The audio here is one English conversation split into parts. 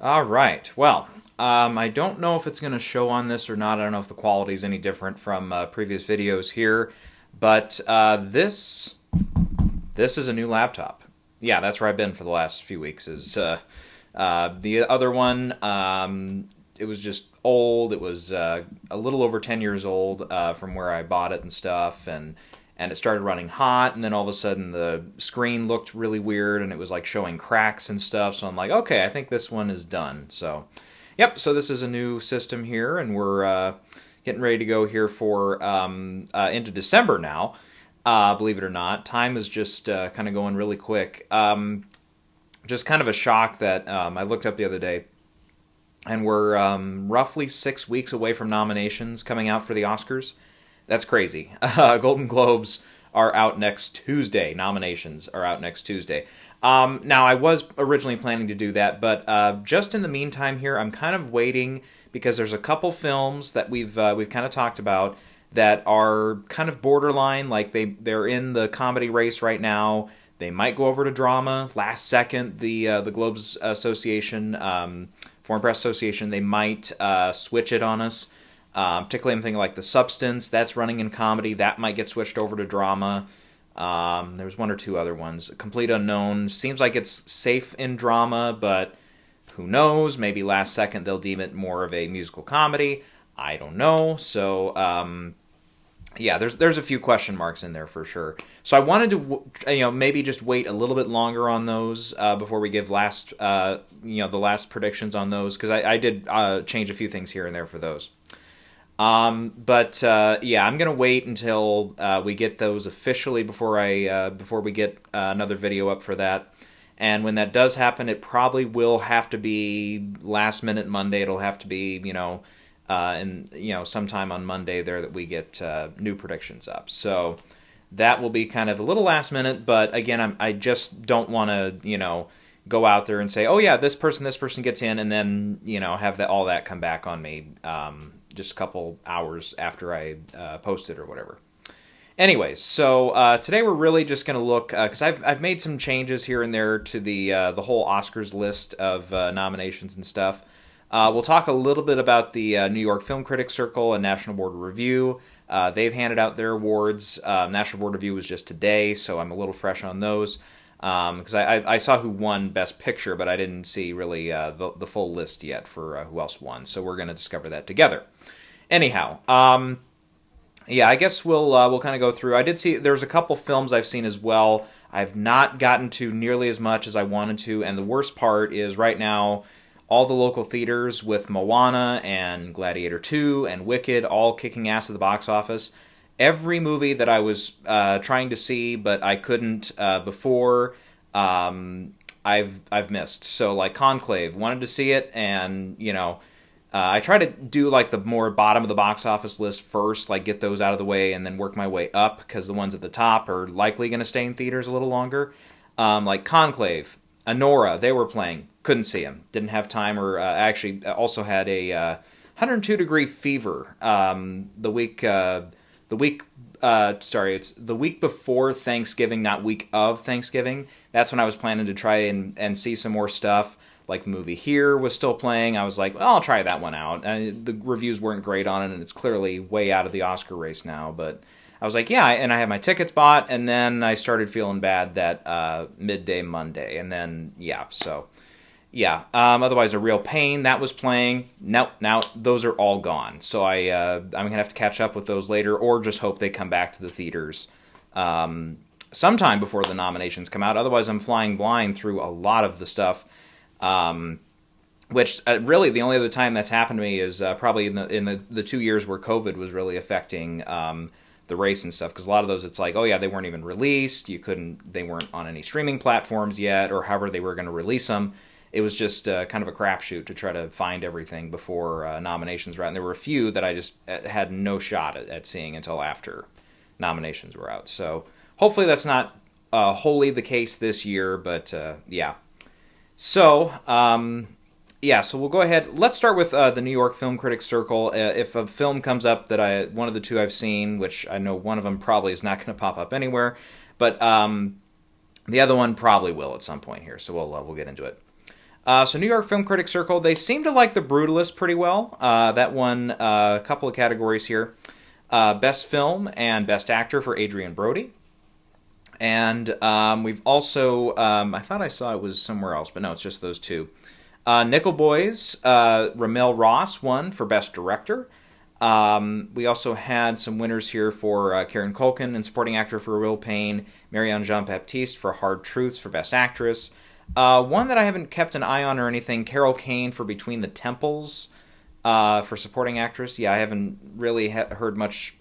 All right. Well, I don't know if it's going to show on this or not. I don't know if the quality is any different from previous videos here, but this is a new laptop. Yeah, that's where I've been for the last few weeks. Is the other one? It was just old. It was a little over 10 years old from where I bought it and stuff, and it started running hot, and then all of a sudden the screen looked really weird, and it was like showing cracks and stuff. So I'm like, okay, I think this one is done. So, yep. So this is a new system here, and we're getting ready to go here for into December now. Believe it or not, time is just kind of going really quick. Just kind of a shock that I looked up the other day, and we're roughly 6 weeks away from nominations coming out for the Oscars. That's crazy. Golden Globes are out next Tuesday. Nominations are out next Tuesday. Now, I was originally planning to do that, but just in the meantime here, I'm kind of waiting because there's a couple films that we've kind of talked about that are kind of borderline. Like they're in the comedy race right now. They might go over to drama. Last second, the Globes Association, Foreign Press Association, they might switch it on us. Particularly, I'm thinking like The Substance, that's running in comedy. That might get switched over to drama. There's one or two other ones. Complete Unknown seems like it's safe in drama, but who knows? Maybe last second they'll deem it more of a musical comedy. I don't know. So, yeah, there's a few question marks in there for sure. So I wanted to, maybe just wait a little bit longer on those before we give the last predictions on those, because I did change a few things here and there for those. Yeah, I'm gonna wait until we get those officially before we get another video up for that. And when that does happen, it probably will have to be last minute Monday. It'll have to be sometime on Monday there that we get new predictions up. So that will be kind of a little last minute. But again, I just don't want to go out there and say, oh yeah, this person gets in, and then have all that come back on me. Just a couple hours after I post it or whatever. Anyways, so today we're really just going to look, because I've made some changes here and there to the whole Oscars list of nominations and stuff. We'll talk a little bit about the New York Film Critics Circle and National Board of Review. They've handed out their awards. National Board of Review was just today, so I'm a little fresh on those. Because I saw who won Best Picture, but I didn't see really the full list yet for who else won. So we're going to discover that together. Anyhow, yeah, I guess we'll kind of go through. I did see there's a couple films I've seen as well. I've not gotten to nearly as much as I wanted to, and the worst part is right now, all the local theaters with Moana and Gladiator 2 and Wicked all kicking ass at the box office. Every movie that I was trying to see but I couldn't before, I've missed. So like Conclave, wanted to see it, and I try to do like the more bottom of the box office list first, like get those out of the way and then work my way up, because the ones at the top are likely going to stay in theaters a little longer. Like Conclave, Anora, they were playing, couldn't see them, didn't have time, or actually also had a 102-degree fever it's the week before Thanksgiving, not week of Thanksgiving. That's when I was planning to try and see some more stuff. Like the movie Here was still playing. I was like, well, I'll try that one out. And the reviews weren't great on it, and it's clearly way out of the Oscar race now. But I was like, yeah, and I had my tickets bought, and then I started feeling bad that midday Monday. And then, yeah, so, yeah. Otherwise, A Real Pain, that was playing. Now those are all gone. So I'm going to have to catch up with those later, or just hope they come back to the theaters sometime before the nominations come out. Otherwise, I'm flying blind through a lot of the stuff. Which really the only other time that's happened to me is probably in the 2 years where COVID was really affecting the race and stuff. Because a lot of those, it's like, oh yeah, they weren't even released. They weren't on any streaming platforms yet, or however they were going to release them. It was just kind of a crapshoot to try to find everything before nominations were out. And there were a few that I just had no shot at seeing until after nominations were out. So hopefully that's not wholly the case this year, but yeah. So, so we'll go ahead. Let's start with the New York Film Critics Circle. If a film comes up that one of the two I've seen, which I know one of them probably is not going to pop up anywhere, but the other one probably will at some point here. So we'll get into it. So New York Film Critics Circle, they seem to like The Brutalist pretty well. That won a couple of categories here. Best Film and Best Actor for Adrian Brody. And we've also, I thought I saw it was somewhere else, but no, it's just those two. Nickel Boys, Ramel Ross won for Best Director. We also had some winners here for Karen Culkin and Supporting Actor for Real Pain, Marianne Jean-Baptiste for Hard Truths for Best Actress. One that I haven't kept an eye on or anything, Carol Kane for Between the Temples for Supporting Actress. Yeah, I haven't really heard much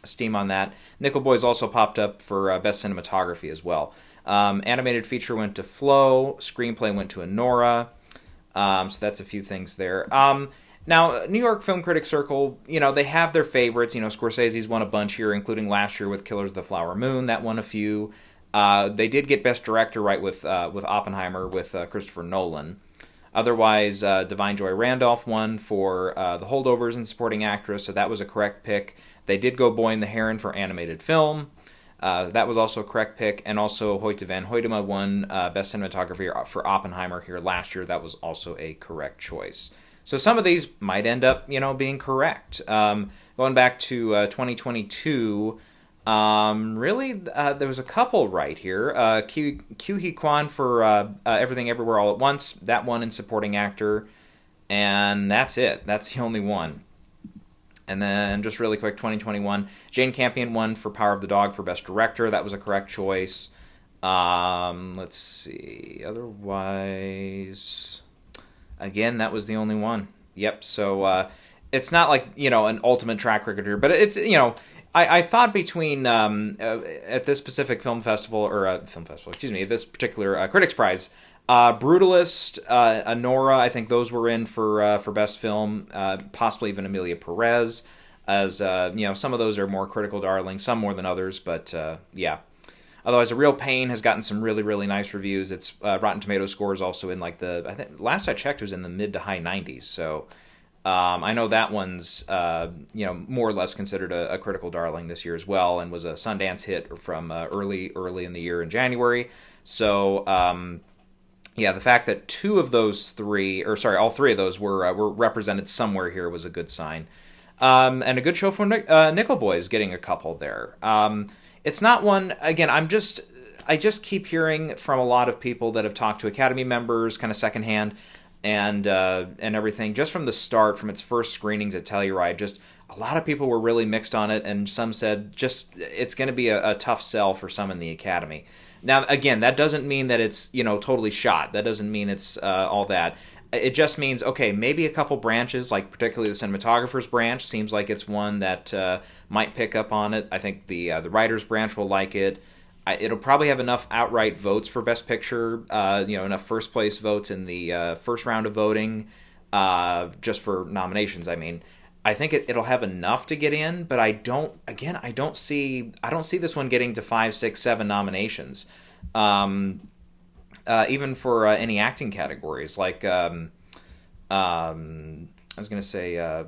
steam on that. Nickel Boys also popped up for Best Cinematography as well. Animated feature went to Flo. Screenplay went to Honora. So that's a few things there. Now, New York Film Critics Circle, they have their favorites. Scorsese's won a bunch here, including last year with Killers of the Flower Moon. That won a few. They did get Best Director right with Oppenheimer with Christopher Nolan. Otherwise, Divine Joy Randolph won for The Holdovers and Supporting Actress, so that was a correct pick. They did go Boy and the Heron for Animated Film. That was also a correct pick. And also Hoyte van Hoytema won Best Cinematography for Oppenheimer here last year. That was also a correct choice. So some of these might end up, being correct. Going back to 2022, really, there was a couple right here. Kyu Hee Kwan for Everything Everywhere All at Once. That one in Supporting Actor. And that's it. That's the only one. And then, just really quick, 2021, Jane Campion won for Power of the Dog for Best Director. That was a correct choice. Let's see. Otherwise, again, that was the only one. Yep, so it's not like, an ultimate track record here, but it's, I thought between, at this specific film festival, this particular Critics' Prize, Brutalist, Honora, I think those were in for Best Film, possibly even Emilia Perez, as, some of those are more critical darlings, some more than others, but, yeah. Otherwise, A Real Pain has gotten some really, really nice reviews. Its Rotten Tomatoes score is also in, I think, last I checked, it was in the mid to high 90s, so I know that one's, more or less considered a critical darling this year as well, and was a Sundance hit from early in the year in January, so, yeah, the fact that all three of those were represented somewhere here was a good sign. And a good show for Nickel Boys getting a couple there. It's not one, again, I just keep hearing from a lot of people that have talked to Academy members, kind of secondhand, and everything. Just from the start, from its first screenings at Telluride, just a lot of people were really mixed on it, and some said it's going to be a tough sell for some in the Academy. Now, again, that doesn't mean that it's, totally shot. That doesn't mean it's all that. It just means, okay, maybe a couple branches, like particularly the cinematographer's branch, seems like it's one that might pick up on it. I think the writer's branch will like it. It'll probably have enough outright votes for Best Picture, enough first-place votes in the first round of voting, just for nominations, I mean. I think it'll have enough to get in, but I don't see this one getting to 5, 6, 7 nominations. Even for any acting categories, like I was going to say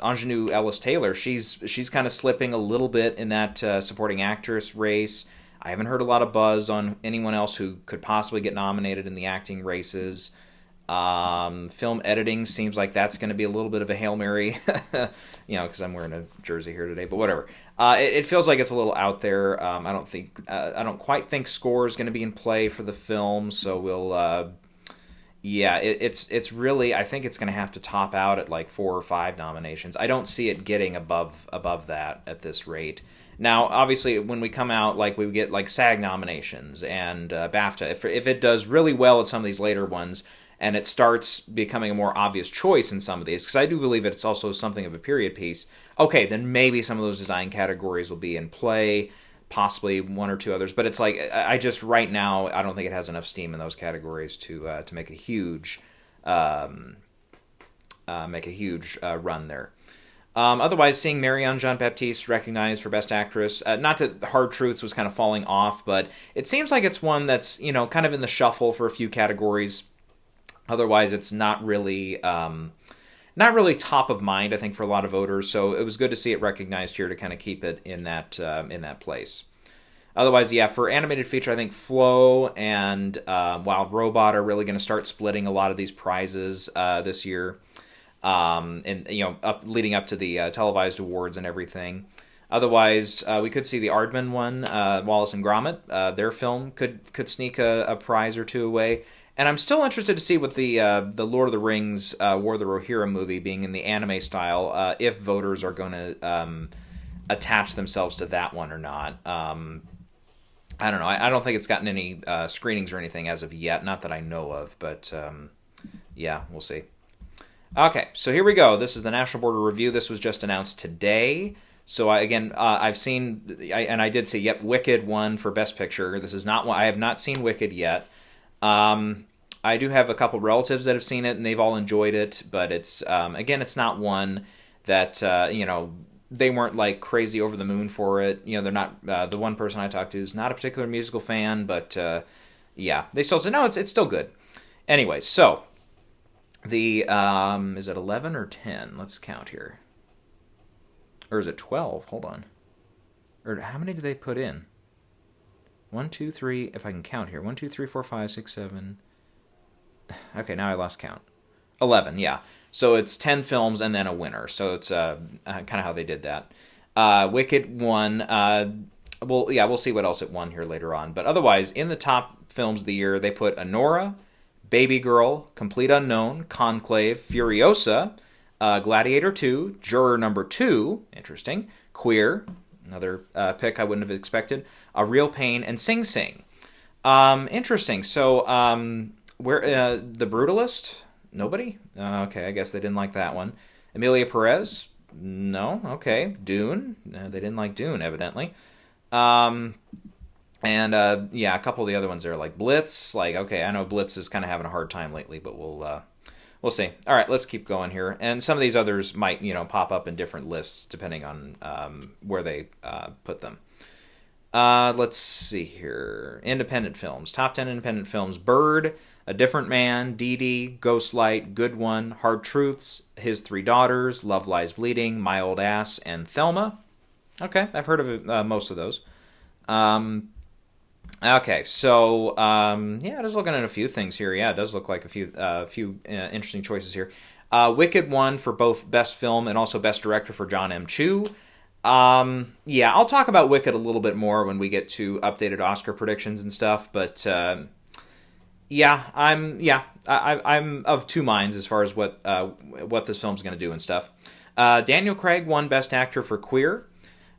Ingenue Ellis Taylor. She's kind of slipping a little bit in that supporting actress race. I haven't heard a lot of buzz on anyone else who could possibly get nominated in the acting races. Film editing seems like that's going to be a little bit of a Hail Mary, because I'm wearing a jersey here today, but whatever. It feels like it's a little out there. I don't quite think score is going to be in play for the film, so we'll, it's really, I think it's going to have to top out at like 4 or 5 nominations. I don't see it getting above that at this rate. Now, obviously, when we come out, we get SAG nominations and BAFTA. If it does really well at some of these later ones, and it starts becoming a more obvious choice in some of these, because I do believe that it's also something of a period piece, okay, then maybe some of those design categories will be in play, possibly 1 or 2 others, but it's I just, right now, I don't think it has enough steam in those categories to make a huge run there. Otherwise, seeing Marianne Jean-Baptiste recognized for Best Actress, not that Hard Truths was kind of falling off, but it seems like it's one that's, kind of in the shuffle for a few categories. Otherwise, it's not really top of mind, I think, for a lot of voters. So it was good to see it recognized here to kind of keep it in that place. Otherwise, yeah, for animated feature, I think Flow and Wild Robot are really going to start splitting a lot of these prizes this year. And leading up to the televised awards and everything. Otherwise, we could see the Aardman one, Wallace and Gromit. Their film could sneak a prize or two away. And I'm still interested to see what the Lord of the Rings War of the Rohirrim movie, being in the anime style, if voters are going to attach themselves to that one or not. I don't know. I don't think it's gotten any screenings or anything as of yet. Not that I know of, but yeah, we'll see. Okay, so here we go. This is the National Board of Review. This was just announced today. So I've seen, and I did see, yep, Wicked won for Best Picture. This is not one. I have not seen Wicked yet. I do have a couple relatives that have seen it, and they've all enjoyed it. But it's again, it's not one that they weren't like crazy over the moon for it. They're not. The one person I talked to is not a particular musical fan, but yeah, they still said no. It's still good. Anyway, so the is it 11 or 10? Let's count here. Or is it 12? Hold on. Or how many did they put in? 1, 2, 3. If I can count here, 1, 2, 3, 4, 5, 6, 7. Okay, now I lost count. 11. Yeah. So it's 10 films and then a winner. So it's kind of how they did that. Wicked won. Well, yeah, we'll see what else it won here later on. But otherwise, in the top films of the year, they put Anora, Baby Girl, Complete Unknown, Conclave, Furiosa, Gladiator 2, Juror Number 2, interesting, Queer, another pick I wouldn't have expected, A Real Pain, and Sing Sing. Interesting. So, where The Brutalist? Nobody? Okay, I guess they didn't like that one. Emilia Perez? No. Okay. Dune? They didn't like Dune, evidently. And yeah, a couple of the other ones there, like Blitz. Like, okay, I know Blitz is kind of having a hard time lately, but we'll see. All right, let's keep going here. And some of these others might, pop up in different lists depending on where they put them. Let's see here. Independent films. Top 10 independent films. Bird, A Different Man, Dee Dee, Ghostlight, Good One, Hard Truths, His Three Daughters, Love Lies Bleeding, My Old Ass, and Thelma. Okay, I've heard of most of those. Okay, so yeah, just looking at a few things here. Yeah, it does look like a few interesting choices here. Wicked won for both Best Film and also Best Director for John M. Chu. Yeah, I'll talk about Wicked a little bit more when we get to updated Oscar predictions and stuff. But yeah, I'm of two minds as far as what this film's going to do and stuff. Daniel Craig won Best Actor for Queer.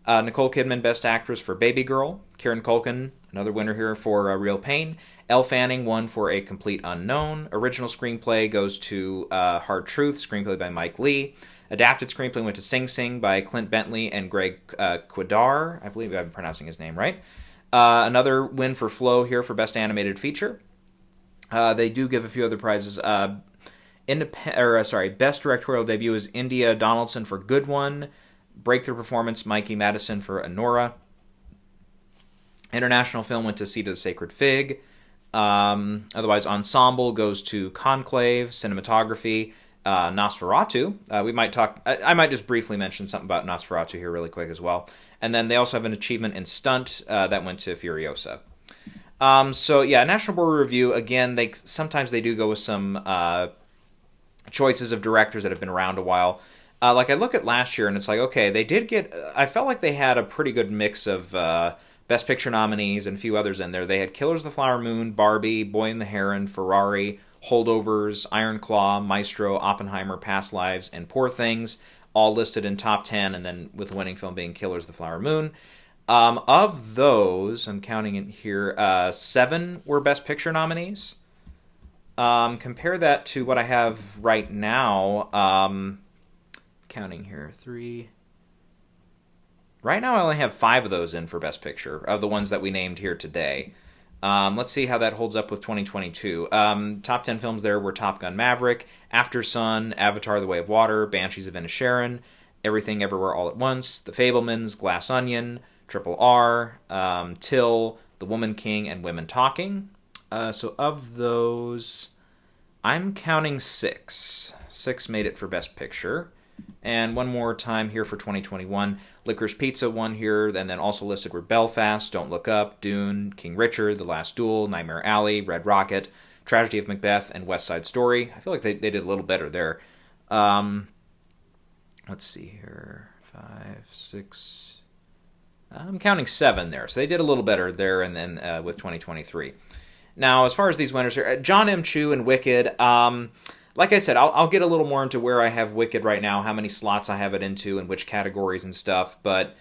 Nicole Kidman, Best Actress for Baby Girl. Kieran Culkin, another winner here for Real Pain. Elle Fanning won for A Complete Unknown. Original Screenplay goes to Hard Truth, screenplay by Mike Leigh. Adapted Screenplay went to Sing Sing by Clint Bentley and Greg Quidar. I believe I'm pronouncing his name right. Another win for Flow here for Best Animated Feature. They do give a few other prizes. Best Directorial Debut is India Donaldson for Good One. Breakthrough Performance, Mikey Madison for Anora. International Film went to Seed of the Sacred Fig. Otherwise, Ensemble goes to Conclave. Cinematography, Nosferatu. We might talk. I might just briefly mention something about Nosferatu here really quick as well. And then they also have an achievement in Stunt that went to Furiosa. So yeah, National Board of Review. Again, sometimes they do go with some choices of directors that have been around a while. Like I look at last year and it's like, okay, they did get. I felt like they had a pretty good mix of Best Picture nominees and a few others in there. They had Killers of the Flower Moon, Barbie, Boy and the Heron, Ferrari, Holdovers, Iron Claw, Maestro, Oppenheimer, Past Lives, and Poor Things, all listed in top 10, and then with the winning film being Killers of the Flower Moon. Of those, I'm counting it here, 7 were Best Picture nominees. Compare that to what I have right now. Counting here, 3. Right now I only have 5 of those in for Best Picture, of the ones that we named here today. Let's see how that holds up with 2022. Top 10 films there were Top Gun Maverick, After Sun, Avatar The Way of Water, Banshees of Inisherin, Everything Everywhere All at Once, The Fabelmans, Glass Onion, Triple R, Till, The Woman King, and Women Talking. So of those, I'm counting 6. 6 made it for Best Picture. And one more time here for 2021. Licorice Pizza won here, and then also listed were Belfast, Don't Look Up, Dune, King Richard, The Last Duel, Nightmare Alley, Red Rocket, Tragedy of Macbeth, and West Side Story. I feel like they did a little better there. Let's see here. 5, 6... I'm counting 7 there. So they did a little better there and then with 2023. Now, as far as these winners here, John M. Chu and Wicked, like I said, I'll get a little more into where I have Wicked right now, how many slots I have it into, and which categories and stuff. But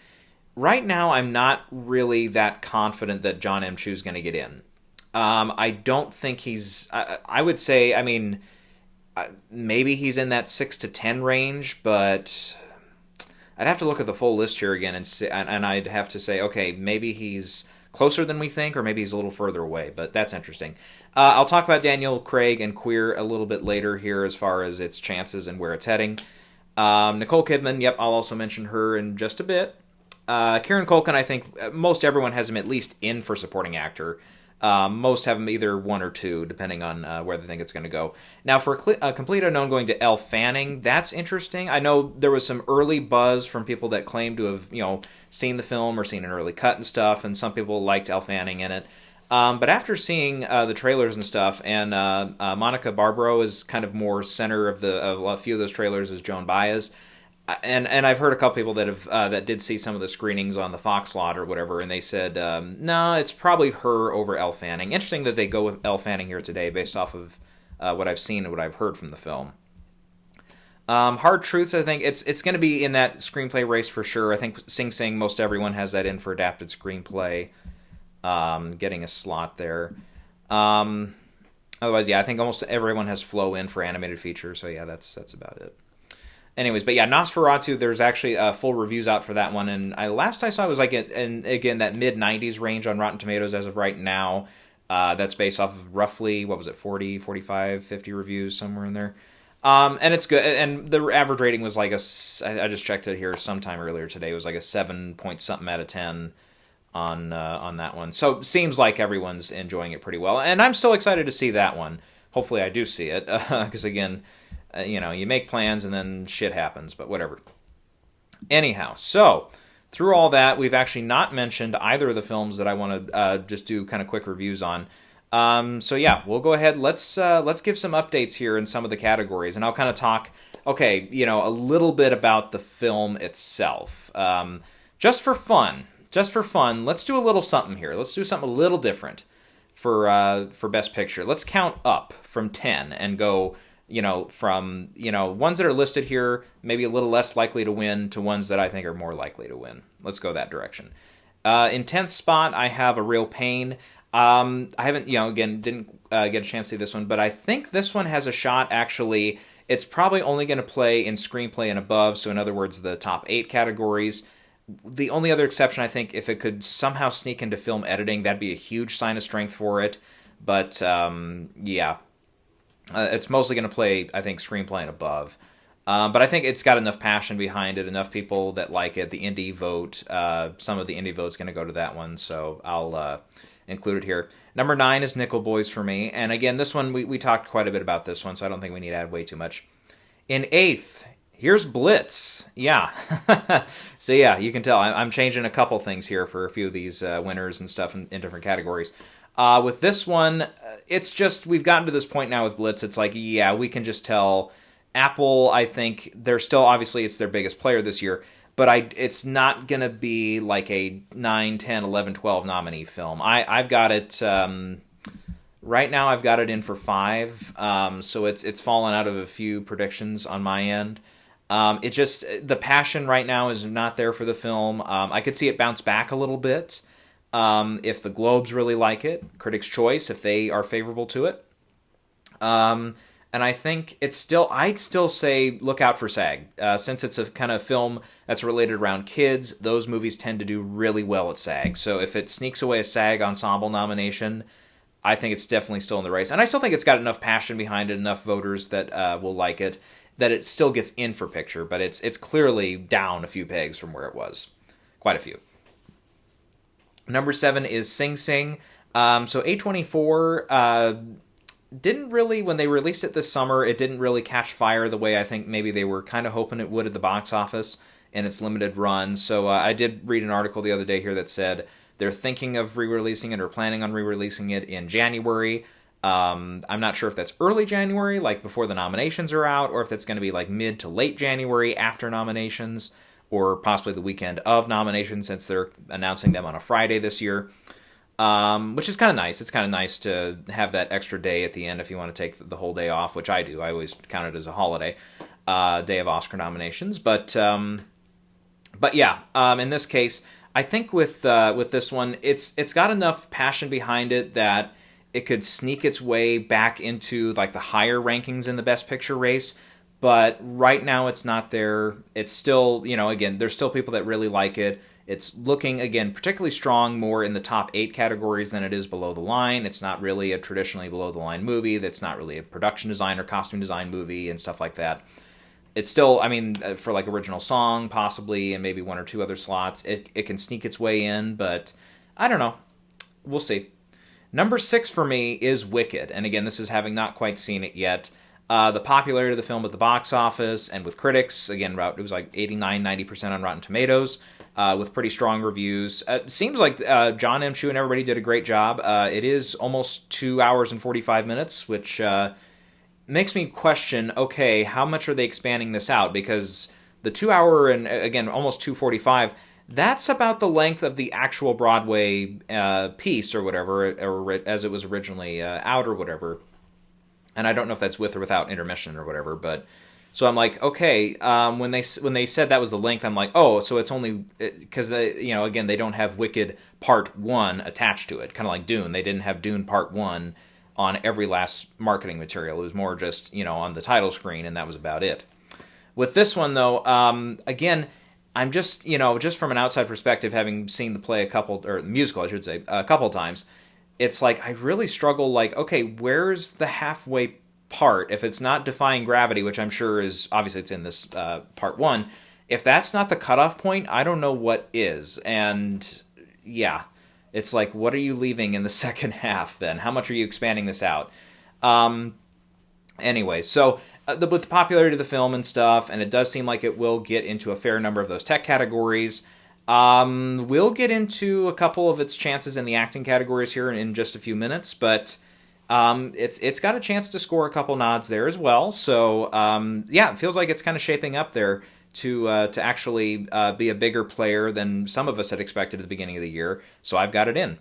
right now, I'm not really that confident that John M. Chu is going to get in. I don't think he's... I would say, I mean, maybe he's in that 6 to 10 range, but I'd have to look at the full list here again and I'd have to say, okay, maybe he's closer than we think, or maybe he's a little further away, but that's interesting. I'll talk about Daniel Craig and Queer a little bit later here as far as its chances and where it's heading. Nicole Kidman, yep, I'll also mention her in just a bit. Kieran Culkin, I think most everyone has him at least in for supporting actor. Most have him either 1 or 2, depending on where they think it's going to go. Now, for a Complete Unknown going to Elle Fanning, that's interesting. I know there was some early buzz from people that claimed to have, seen the film or seen an early cut and stuff, and some people liked Elle Fanning in it. But after seeing the trailers and stuff, and Monica Barbaro is kind of more center of a few of those trailers as Joan Baez. And I've heard a couple people that have that did see some of the screenings on the Fox lot or whatever, and they said, no, it's probably her over Elle Fanning. Interesting that they go with Elle Fanning here today based off of what I've seen and what I've heard from the film. Hard Truths, I think it's going to be in that screenplay race for sure. I think Sing Sing, most everyone has that in for adapted screenplay, getting a slot there. Otherwise, yeah, I think almost everyone has Flow in for animated feature, so yeah, that's about it. Anyways, but yeah, Nosferatu, there's actually full reviews out for that one, and last I saw it was like, again, that mid-90s range on Rotten Tomatoes as of right now. That's based off of roughly, 40, 45, 50 reviews, somewhere in there. And it's good, and the average rating was like I just checked it here sometime earlier today, it was like a 7-point-something out of 10 on that one. So seems like everyone's enjoying it pretty well, and I'm still excited to see that one. Hopefully I do see it, because again... you make plans and then shit happens, but whatever. Anyhow, so through all that, we've actually not mentioned either of the films that I want to just do kind of quick reviews on. So yeah, we'll go ahead. Let's give some updates here in some of the categories, and I'll kind of talk, a little bit about the film itself. Just for fun, let's do a little something here. Let's do something a little different for Best Picture. Let's count up from 10 and go... from, ones that are listed here, maybe a little less likely to win to ones that I think are more likely to win. Let's go that direction. In 10th spot, I have A Real Pain. I haven't, didn't get a chance to see this one, but I think this one has a shot, actually. It's probably only going to play in screenplay and above, so in other words, the top 8 categories. The only other exception, I think, if it could somehow sneak into film editing, that'd be a huge sign of strength for it. But, yeah. It's mostly going to play, I think, screenplay and above. But I think it's got enough passion behind it, enough people that like it. The indie vote, some of the indie vote's going to go to that one, so I'll include it here. Number 9 is Nickel Boys for me. And again, this one, we talked quite a bit about this one, so I don't think we need to add way too much. In 8th, here's Blitz. Yeah. So yeah, you can tell. I'm changing a couple things here for a few of these winners and stuff in different categories. With this one, it's just, we've gotten to this point now with Blitz, it's like, yeah, we can just tell Apple, I think, they're still, obviously, it's their biggest player this year, but it's not going to be like a 9, 10, 11, 12 nominee film. I've got it, right now I've got it in for 5, so it's fallen out of a few predictions on my end. It just, the passion right now is not there for the film. I could see it bounce back a little bit. If the Globes really like it, Critics' Choice, if they are favorable to it. And I think I'd still say look out for SAG. Since it's a kind of film that's related around kids, those movies tend to do really well at SAG. So if it sneaks away a SAG Ensemble nomination, I think it's definitely still in the race. And I still think it's got enough passion behind it, enough voters that will like it, that it still gets in for picture. But it's clearly down a few pegs from where it was. Quite a few. Number 7 is Sing Sing. So A24 didn't really, when they released it this summer, it didn't really catch fire the way I think maybe they were kind of hoping it would at the box office. in its limited run. So I did read an article the other day here that said they're thinking of re-releasing it or planning on re-releasing it in January. I'm not sure if that's early January, like before the nominations are out, or if that's going to be like mid to late January after nominations, or possibly the weekend of nominations, since they're announcing them on a Friday this year, which is kind of nice. It's kind of nice to have that extra day at the end if you want to take the whole day off, which I do. I always count it as a holiday, day of Oscar nominations. But yeah, in this case, I think with this one, it's got enough passion behind it that it could sneak its way back into like the higher rankings in the Best Picture race. But right now it's not there. It's still, again, there's still people that really like it. It's looking, again, particularly strong more in the top 8 categories than it is below the line. It's not really a traditionally below the line movie. That's not really a production design or costume design movie and stuff like that. It's still, for like original song possibly, and maybe 1 or 2 other slots, it can sneak its way in, but I don't know. We'll see. Number 6 for me is Wicked. And again, this is having not quite seen it yet. The popularity of the film at the box office and with critics, again, it was like 89-90% on Rotten Tomatoes, with pretty strong reviews. It seems like John M. Chu and everybody did a great job. It is almost 2 hours and 45 minutes, which makes me question, okay, how much are they expanding this out? Because the 2 hour and, again, almost 2:45, that's about the length of the actual Broadway piece or whatever, or as it was originally out or whatever. And I don't know if that's with or without intermission or whatever, but so I'm like, okay, when they said that was the length, I'm like, oh, so it's only because again, they don't have Wicked Part 1 attached to it, kind of like Dune. They didn't have Dune Part 1 on every last marketing material. It was more just on the title screen, and that was about it. With this one though, again, I'm just just from an outside perspective, having seen the play the musical, I should say, a couple times. It's like I really struggle, like, okay, where's the halfway part? If it's not Defying Gravity, which I'm sure is, obviously it's in this part 1, if that's not the cutoff point, I don't know what is. And yeah, it's like, what are you leaving in the second half then? How much are you expanding this out? Anyway, so with the popularity of the film and stuff, and it does seem like it will get into a fair number of those tech categories. We'll get into a couple of its chances in the acting categories here in just a few minutes, but it's got a chance to score a couple nods there as well. So yeah, it feels like it's kind of shaping up there to actually be a bigger player than some of us had expected at the beginning of the year. So I've got it in.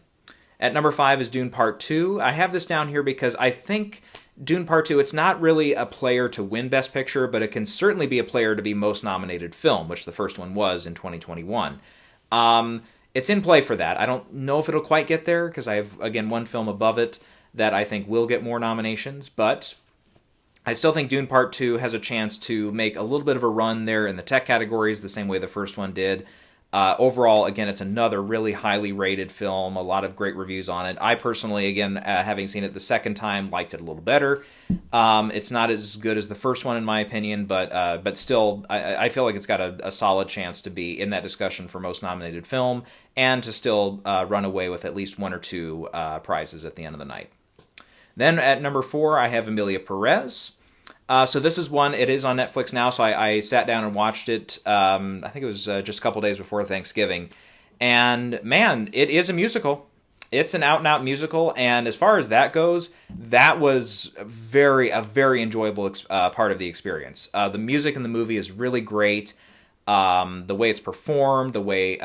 At number 5 is Dune Part 2. I have this down here because I think Dune Part 2, it's not really a player to win Best Picture, but it can certainly be a player to be Most Nominated Film, which the first one was in 2021. It's in play for that. I don't know if it'll quite get there, because I have, again, one film above it that I think will get more nominations, but I still think Dune Part 2 has a chance to make a little bit of a run there in the tech categories, the same way the first one did. Overall, again, it's another really highly rated film, a lot of great reviews on it. I personally, again, having seen it the second time, liked it a little better. It's not as good as the first one, in my opinion, but still, I feel like it's got a solid chance to be in that discussion for Most Nominated Film, and to still run away with at least 1 or 2 prizes at the end of the night. Then at number 4, I have Emilia Perez. So this is one, it is on Netflix now, so I sat down and watched it, I think it was just a couple days before Thanksgiving, and man, it is a musical. It's an out-and-out musical, and as far as that goes, that was a very enjoyable part of the experience. The music in the movie is really great, the way it's performed, the way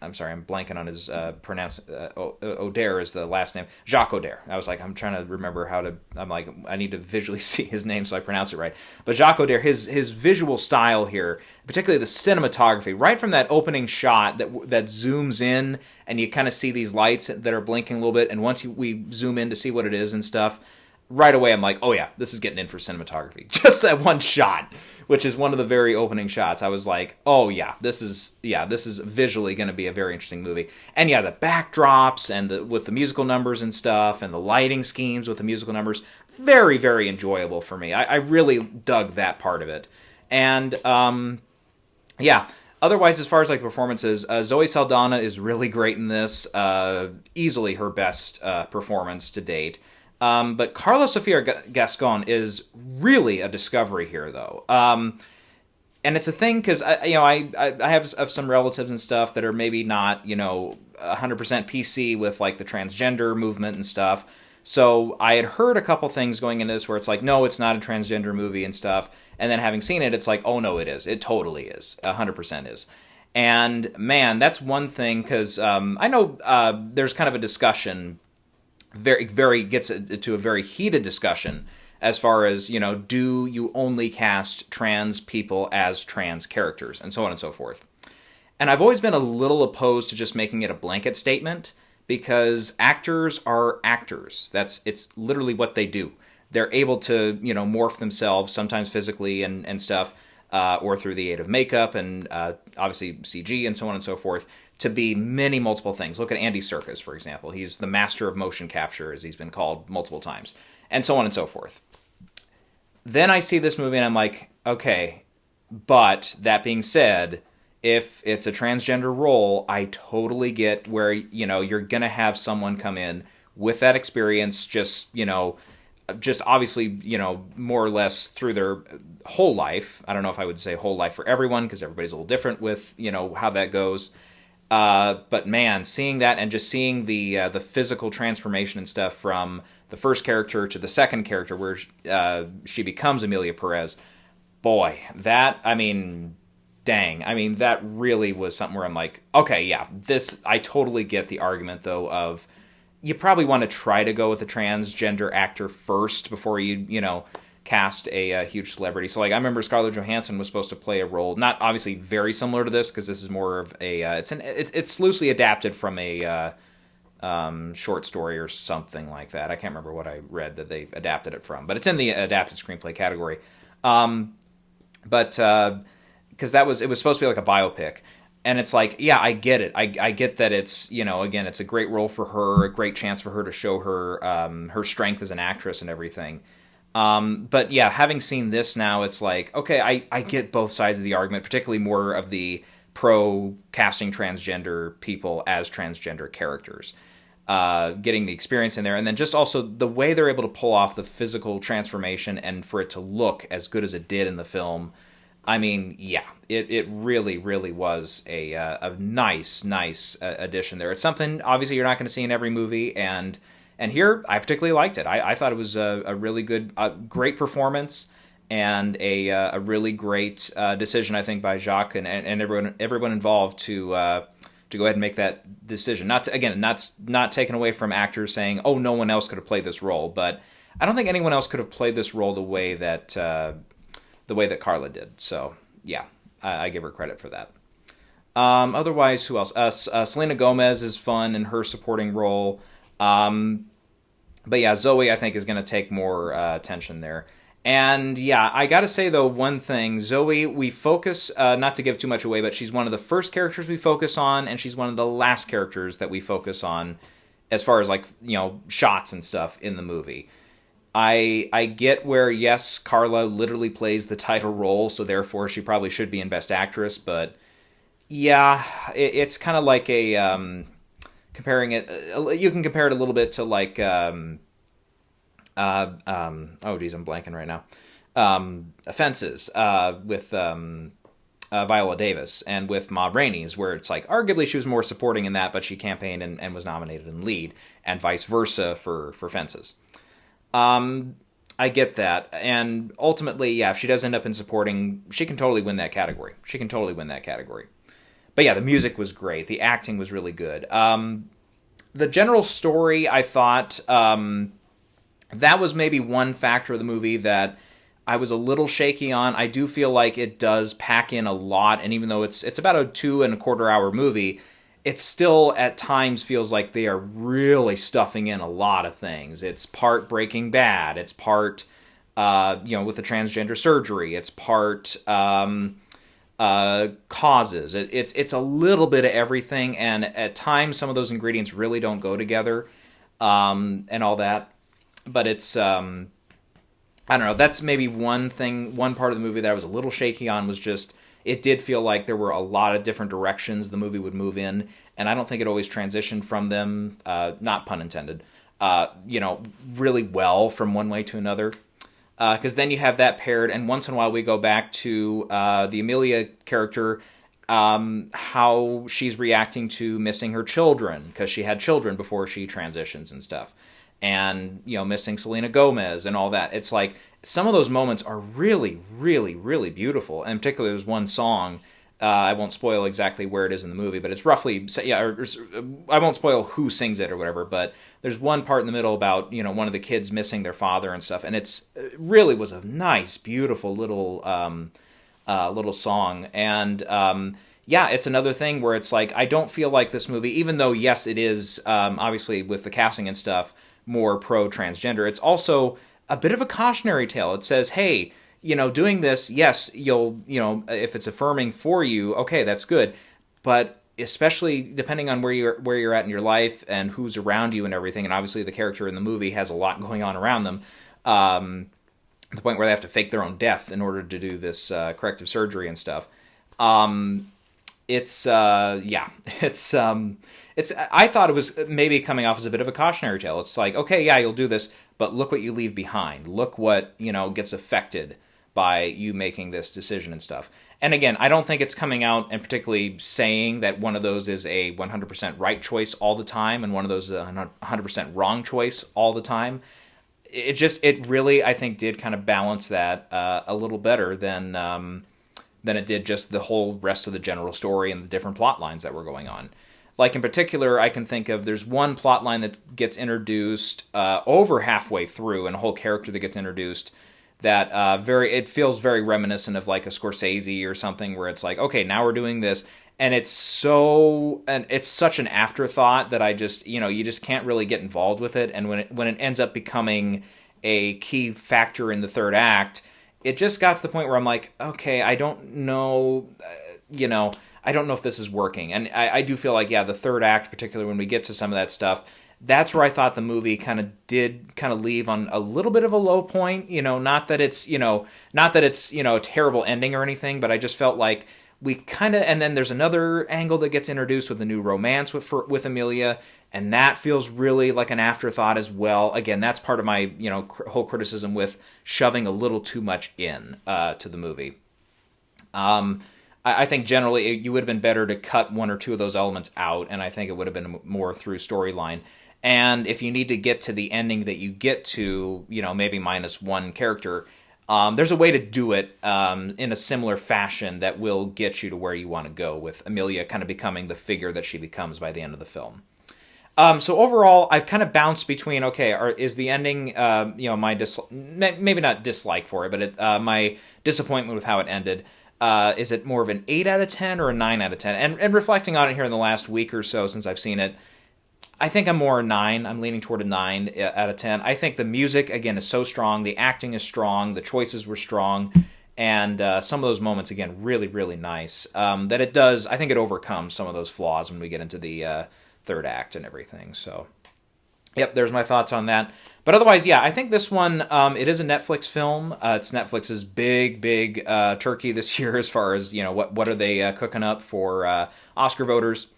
I'm sorry, I'm blanking on his O'Dare is the last name. Jacques O'Dare. I was like, I'm trying to remember I need to visually see his name so I pronounce it right. But Jacques O'Dare, his visual style here, particularly the cinematography, right from that opening shot that zooms in and you kind of see these lights that are blinking a little bit, and once we zoom in to see what it is and stuff, right away I'm like, oh yeah, this is getting in for cinematography. Just that one shot, which is one of the very opening shots. I was like, oh yeah, this is visually going to be a very interesting movie. And yeah, the backdrops and with the musical numbers and stuff, and the lighting schemes with the musical numbers, very, very enjoyable for me. I really dug that part of it. And yeah, otherwise, as far as like performances, Zoe Saldana is really great in this. Easily her best performance to date. But Carla Sofia Gascon is really a discovery here, though. and it's a thing because I have some relatives and stuff that are maybe not 100% PC with like the transgender movement and stuff. So I had heard a couple things going into this where it's like, no, it's not a transgender movie and stuff. And then having seen it, it's like, oh no, it is. It totally is. 100% is. And man, that's one thing because I know there's kind of a discussion, very gets to a very heated discussion as far as do you only cast trans people as trans characters and so on and so forth. And I've always been a little opposed to just making it a blanket statement because actors are actors. It's literally what they do. They're able to morph themselves sometimes physically and stuff. Or through the aid of makeup and obviously CG and so on and so forth, to be many multiple things. Look at Andy Serkis, for example. He's the master of motion capture, as he's been called multiple times, and so on and so forth. Then I see this movie and I'm like, okay, but that being said, if it's a transgender role, I totally get where, you're going to have someone come in with that experience, just obviously, more or less through their whole life. I don't know if I would say whole life for everyone because everybody's a little different with, how that goes. But man, seeing that and just seeing the physical transformation and stuff from the first character to the second character where she becomes Amelia Perez, boy, that really was something where I'm like, okay, yeah, I totally get the argument though of, you probably want to try to go with a transgender actor first before you cast a huge celebrity. So, like, I remember Scarlett Johansson was supposed to play a role, not obviously very similar to this, because this is more of a it's loosely adapted from a short story or something like that. I can't remember what I read that they adapted it from, but it's in the adapted screenplay category. But because it was supposed to be like a biopic. And it's like, yeah, I get it. I get that it's, again, it's a great role for her, a great chance for her to show her strength as an actress and everything. But yeah, having seen this now, it's like, okay, I get both sides of the argument, particularly more of the pro casting transgender people as transgender characters. Getting the experience in there, and then just also the way they're able to pull off the physical transformation and for it to look as good as it did in the film. I mean, yeah, it really, really was a nice addition there. It's something, obviously, you're not going to see in every movie, and here, I particularly liked it. I thought it was a really good, great performance, and a really great decision, I think, by Jacques and everyone involved to go ahead and make that decision. Not taken away from actors saying, oh, no one else could have played this role, but I don't think anyone else could have played this role the way that Carla did. So, yeah, I give her credit for that. Otherwise, who else? Selena Gomez is fun in her supporting role. But yeah, Zoe, I think, is going to take more attention there. And yeah, I got to say, though, one thing. Zoe, we focus, not to give too much away, but she's one of the first characters we focus on, and she's one of the last characters that we focus on as far as, like, shots and stuff in the movie. I get where, yes, Carla literally plays the title role, so therefore she probably should be in Best Actress, but yeah, it's kind of like comparing it, you can compare it a little bit to like, oh geez, I'm blanking right now, Fences, with Viola Davis, and with Ma Rainey's, where it's like, arguably she was more supporting in that, but she campaigned and was nominated in lead, and vice versa for Fences. I get that, and ultimately, yeah, if she does end up in supporting, she can totally win that category. But yeah, the music was great. The acting was really good. The general story, I thought, that was maybe one factor of the movie that I was a little shaky on. I do feel like it does pack in a lot, and even though it's about a 2.25 hour movie, it still at times feels like they are really stuffing in a lot of things. It's part Breaking Bad. It's part, with the transgender surgery. It's part causes. It's a little bit of everything, and at times some of those ingredients really don't go together, and all that. But it's, I don't know. That's maybe one part of the movie that I was a little shaky on was just, it did feel like there were a lot of different directions the movie would move in, and I don't think it always transitioned from them, not pun intended, really well from one way to another. because then you have that paired, and once in a while we go back to the Amelia character, how she's reacting to missing her children, because she had children before she transitions and stuff, and missing Selena Gomez and all that. It's like some of those moments are really, really, really beautiful, and particularly there's one song. I won't spoil exactly where it is in the movie, but it's roughly, I won't spoil who sings it or whatever, but there's one part in the middle about, one of the kids missing their father and stuff, and it really was a nice, beautiful little song, and it's another thing where it's like, I don't feel like this movie, even though, yes, it is, obviously, with the casting and stuff, more pro-transgender, it's also a bit of a cautionary tale. It says, hey, doing this, yes, if it's affirming for you, okay, that's good. But especially depending on where you're at in your life and who's around you and everything, and obviously the character in the movie has a lot going on around them, to the point where they have to fake their own death in order to do this corrective surgery and stuff. It's I thought it was maybe coming off as a bit of a cautionary tale. It's like, okay, yeah, you'll do this, but look what you leave behind. Look what, gets affected by you making this decision and stuff. And again, I don't think it's coming out and particularly saying that one of those is a 100% right choice all the time and one of those is a 100% wrong choice all the time. It really, I think, did kind of balance that a little better than it did just the whole rest of the general story and the different plot lines that were going on. Like, in particular, I can think of, there's one plot line that gets introduced over halfway through, and a whole character that gets introduced that it feels very reminiscent of like a Scorsese or something, where it's like, okay, now we're doing this, and it's such an afterthought that I just, you just can't really get involved with it, and when it ends up becoming a key factor in the third act, it just got to the point where I'm like, okay, I don't know, I don't know if this is working. And I do feel like, the third act, particularly when we get to some of that stuff, that's where I thought the movie kind of leave on a little bit of a low point. Not that it's a terrible ending or anything, but I just felt like we kind of, and then there's another angle that gets introduced with the new romance with Amelia, and that feels really like an afterthought as well. Again, that's part of my, whole criticism with shoving a little too much in to the movie. I think generally you would have been better to cut one or two of those elements out, and I think it would have been more through storyline. And if you need to get to the ending that you get to, maybe minus one character, there's a way to do it in a similar fashion that will get you to where you want to go, with Amelia kind of becoming the figure that she becomes by the end of the film. So overall, I've kind of bounced between, okay, is the ending, my maybe not dislike for it, but my disappointment with how it ended. Is it more of an 8 out of 10 or a 9 out of 10? And reflecting on it here in the last week or so since I've seen it, I think I'm more a 9. I'm leaning toward a 9 out of 10. I think the music, again, is so strong. The acting is strong. The choices were strong. And some of those moments, again, really, really nice. That it does, I think it overcomes some of those flaws when we get into the third act and everything. So, yep, there's my thoughts on that. But otherwise, I think this one, it is a Netflix film. It's Netflix's big turkey this year as far as, what are they cooking up for Oscar voters.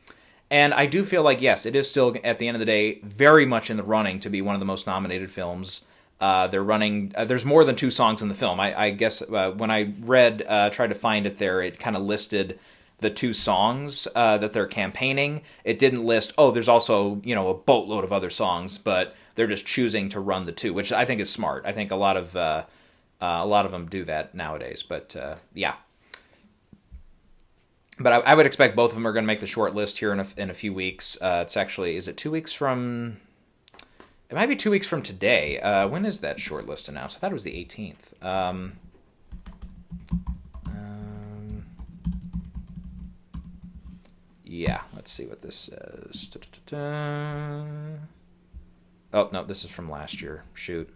And I do feel like, yes, it is still, at the end of the day, very much in the running to be one of the most nominated films. They're running, there's more than 2 songs in the film. I guess when I tried to find it there, it kind of listed the 2 songs that they're campaigning. It didn't list, there's also, a boatload of other songs, but they're just choosing to run the 2, which I think is smart. I think a lot of them do that nowadays, but yeah. But I would expect both of them are going to make the short list here in a few weeks. It's actually, is it 2 weeks from... It might be 2 weeks from today. When is that short list announced? I thought it was the 18th. Yeah, let's see what this says. Oh, no, this is from last year. Shoot.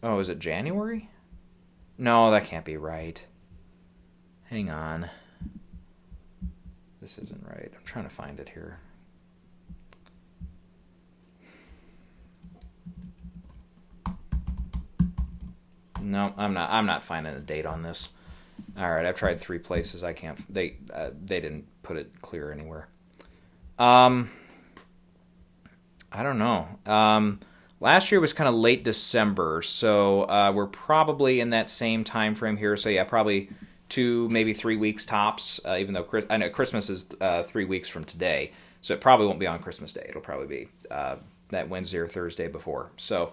Oh, is it January? No, that can't be right. Hang on. This isn't right. I'm trying to find it here. No, I'm not finding a date on this. All right, I've tried 3 places. I can't. They didn't put it clear anywhere. I don't know. Last year was kind of late December, so we're probably in that same time frame here. So yeah, probably 2, maybe 3 weeks tops. Even though I know Christmas is 3 weeks from today, so it probably won't be on Christmas Day. It'll probably be that Wednesday or Thursday before. So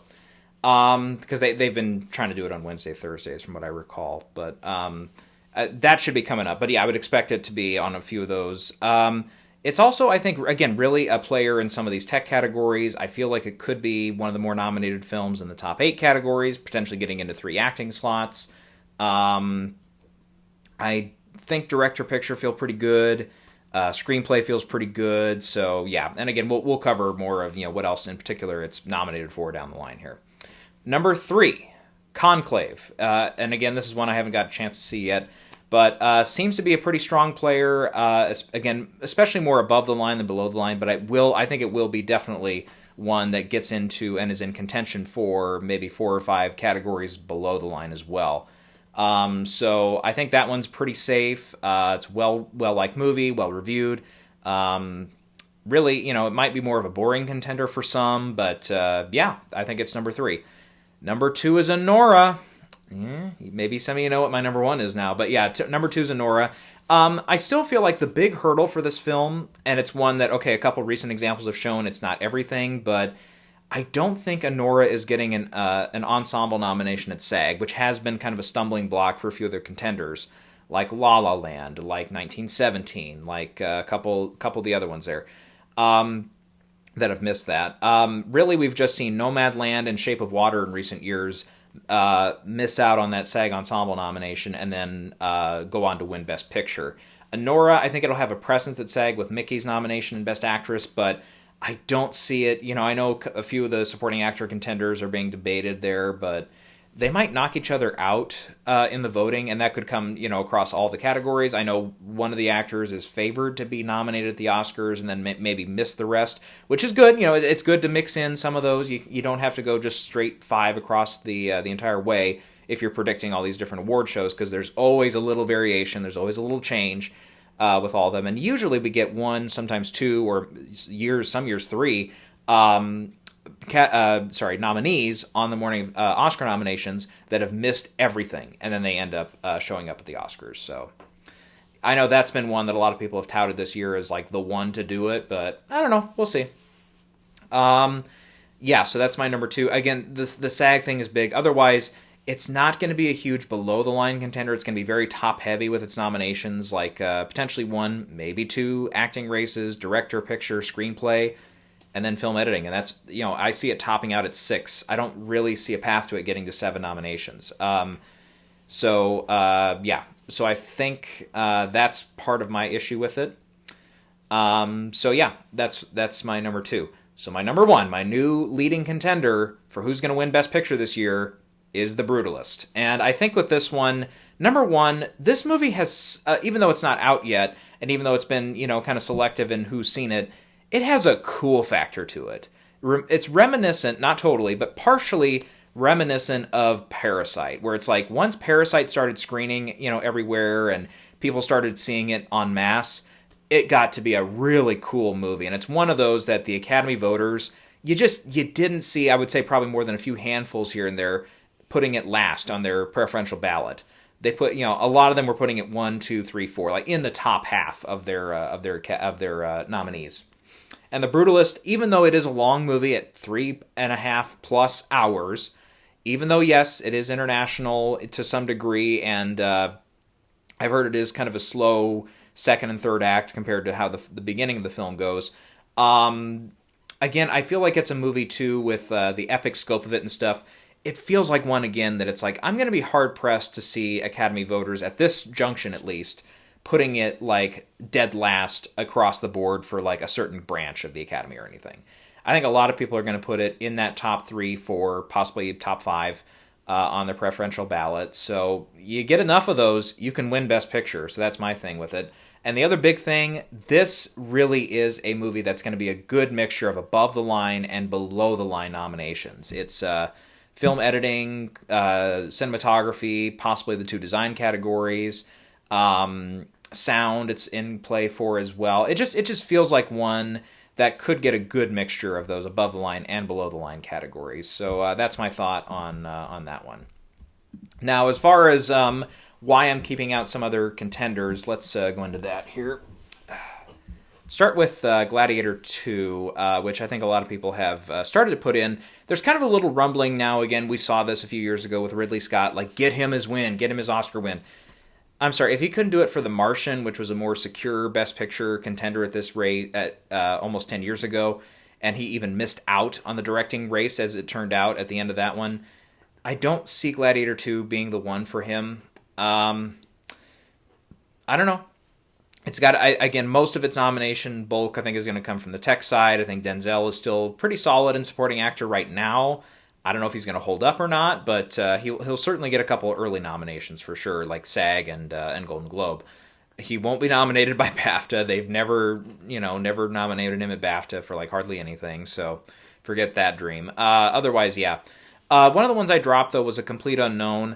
because they've been trying to do it on Wednesday, Thursdays, from what I recall, but that should be coming up. But yeah, I would expect it to be on a few of those. It's also, I think, again, really a player in some of these tech categories. I feel like it could be one of the more nominated films in the top 8 categories, potentially getting into 3 acting slots. I think director picture feel pretty good. Screenplay feels pretty good. So yeah, and again, we'll cover more of what else in particular it's nominated for down the line here. Number 3, Conclave, and again, this is one I haven't got a chance to see yet. But seems to be a pretty strong player. Again, especially more above the line than below the line. But I think it will be definitely one that gets into and is in contention for maybe 4 or 5 categories below the line as well. So I think that one's pretty safe. It's well-liked movie, well-reviewed. Really, it might be more of a boring contender for some. But yeah, I think it's number 3. Number 2 is Anora. Yeah, maybe some of you know what my number 1 is now. But yeah, number 2 is Anora. I still feel like the big hurdle for this film, and it's one that, okay, a couple recent examples have shown it's not everything, but I don't think Anora is getting an ensemble nomination at SAG, which has been kind of a stumbling block for a few other contenders, like La La Land, like 1917, like a couple of the other ones there. That have missed that. Really, we've just seen Nomadland and Shape of Water in recent years miss out on that SAG Ensemble nomination and then go on to win Best Picture. Anora, I think it'll have a presence at SAG with Mickey's nomination in Best Actress, but I don't see it. I know a few of the supporting actor contenders are being debated there, but they might knock each other out in the voting, and that could come, across all the categories. I know one of the actors is favored to be nominated at the Oscars and then maybe miss the rest, which is good. It's good to mix in some of those. You don't have to go just straight 5 across the entire way if you're predicting all these different award shows, because there's always a little variation. There's always a little change with all of them. And usually we get 1, sometimes 2, or some years 3, nominees on the morning of Oscar nominations that have missed everything, and then they end up showing up at the Oscars. So I know that's been one that a lot of people have touted this year as like the one to do it, but I don't know. We'll see. Yeah, so that's my number 2. Again, the SAG thing is big. Otherwise, it's not going to be a huge below-the-line contender. It's going to be very top-heavy with its nominations, like potentially 1, maybe 2 acting races, director, picture, screenplay, and then film editing. And that's, I see it topping out at 6. I don't really see a path to it getting to 7 nominations. Yeah. So I think that's part of my issue with it. So yeah, that's my number 2. So my number 1, my new leading contender for who's going to win Best Picture this year is The Brutalist. And I think with this one, number 1, this movie has, even though it's not out yet, and even though it's been, kind of selective in who's seen it, it has a cool factor to it. It's reminiscent, not totally, but partially reminiscent of Parasite, where it's like once Parasite started screening, everywhere, and people started seeing it en masse, it got to be a really cool movie. And it's one of those that the Academy voters, you didn't see, I would say probably more than a few handfuls here and there, putting it last on their preferential ballot. They put, a lot of them were putting it 1, 2, 3, 4, like in the top half of their nominees. And The Brutalist, even though it is a long movie at 3.5 plus hours, even though, yes, it is international to some degree, and I've heard it is kind of a slow second and third act compared to how the beginning of the film goes. Again, I feel like it's a movie, too, with the epic scope of it and stuff. It feels like one, again, that it's like, I'm going to be hard-pressed to see Academy voters, at this junction at least, putting it like dead last across the board for like a certain branch of the Academy or anything. I think a lot of people are going to put it in that top 3, 4, possibly top 5 on their preferential ballot. So you get enough of those, you can win Best Picture. So that's my thing with it. And the other big thing, this really is a movie that's going to be a good mixture of above the line and below the line nominations. It's film editing, cinematography, possibly the 2 design categories. sound it's in play for as well. It just feels like one that could get a good mixture of those above the line and below the line categories. So that's my thought on that one. Now, as far as why I'm keeping out some other contenders, let's go into that here. Start with Gladiator 2, which I think a lot of people have started to put in. There's kind of a little rumbling now. Again, we saw this a few years ago with Ridley Scott, like, get him his win, get him his Oscar win. I'm sorry, if he couldn't do it for The Martian, which was a more secure Best Picture contender at this rate at almost 10 years ago, and he even missed out on the directing race as it turned out at the end of that one, I don't see Gladiator 2 being the one for him. I don't know. It's got, again, most of its nomination bulk, I think, is going to come from the tech side. I think Denzel is still pretty solid in supporting actor right now. I don't know if he's going to hold up or not, but he'll certainly get a couple early nominations for sure, like SAG and Golden Globe. He won't be nominated by BAFTA. They've never nominated him at BAFTA for like hardly anything, so forget that dream. Otherwise, yeah. One of the ones I dropped, though, was A Complete Unknown.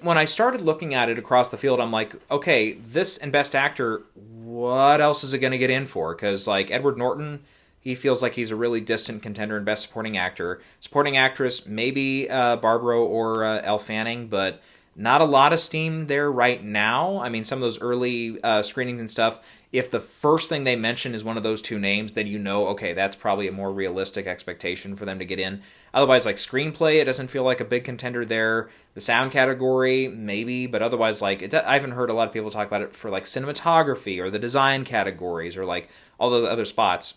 When I started looking at it across the field, I'm like, okay, this and Best Actor, what else is it going to get in for? Because, like, Edward Norton, he feels like he's a really distant contender in Best Supporting Actor. Supporting Actress, maybe Barbara or Elle Fanning, but not a lot of steam there right now. I mean, some of those early screenings and stuff, if the first thing they mention is one of those two names, then you know, okay, that's probably a more realistic expectation for them to get in. Otherwise, like screenplay, it doesn't feel like a big contender there. The sound category, maybe, but otherwise, like, I haven't heard a lot of people talk about it for like cinematography or the design categories or like all the other spots.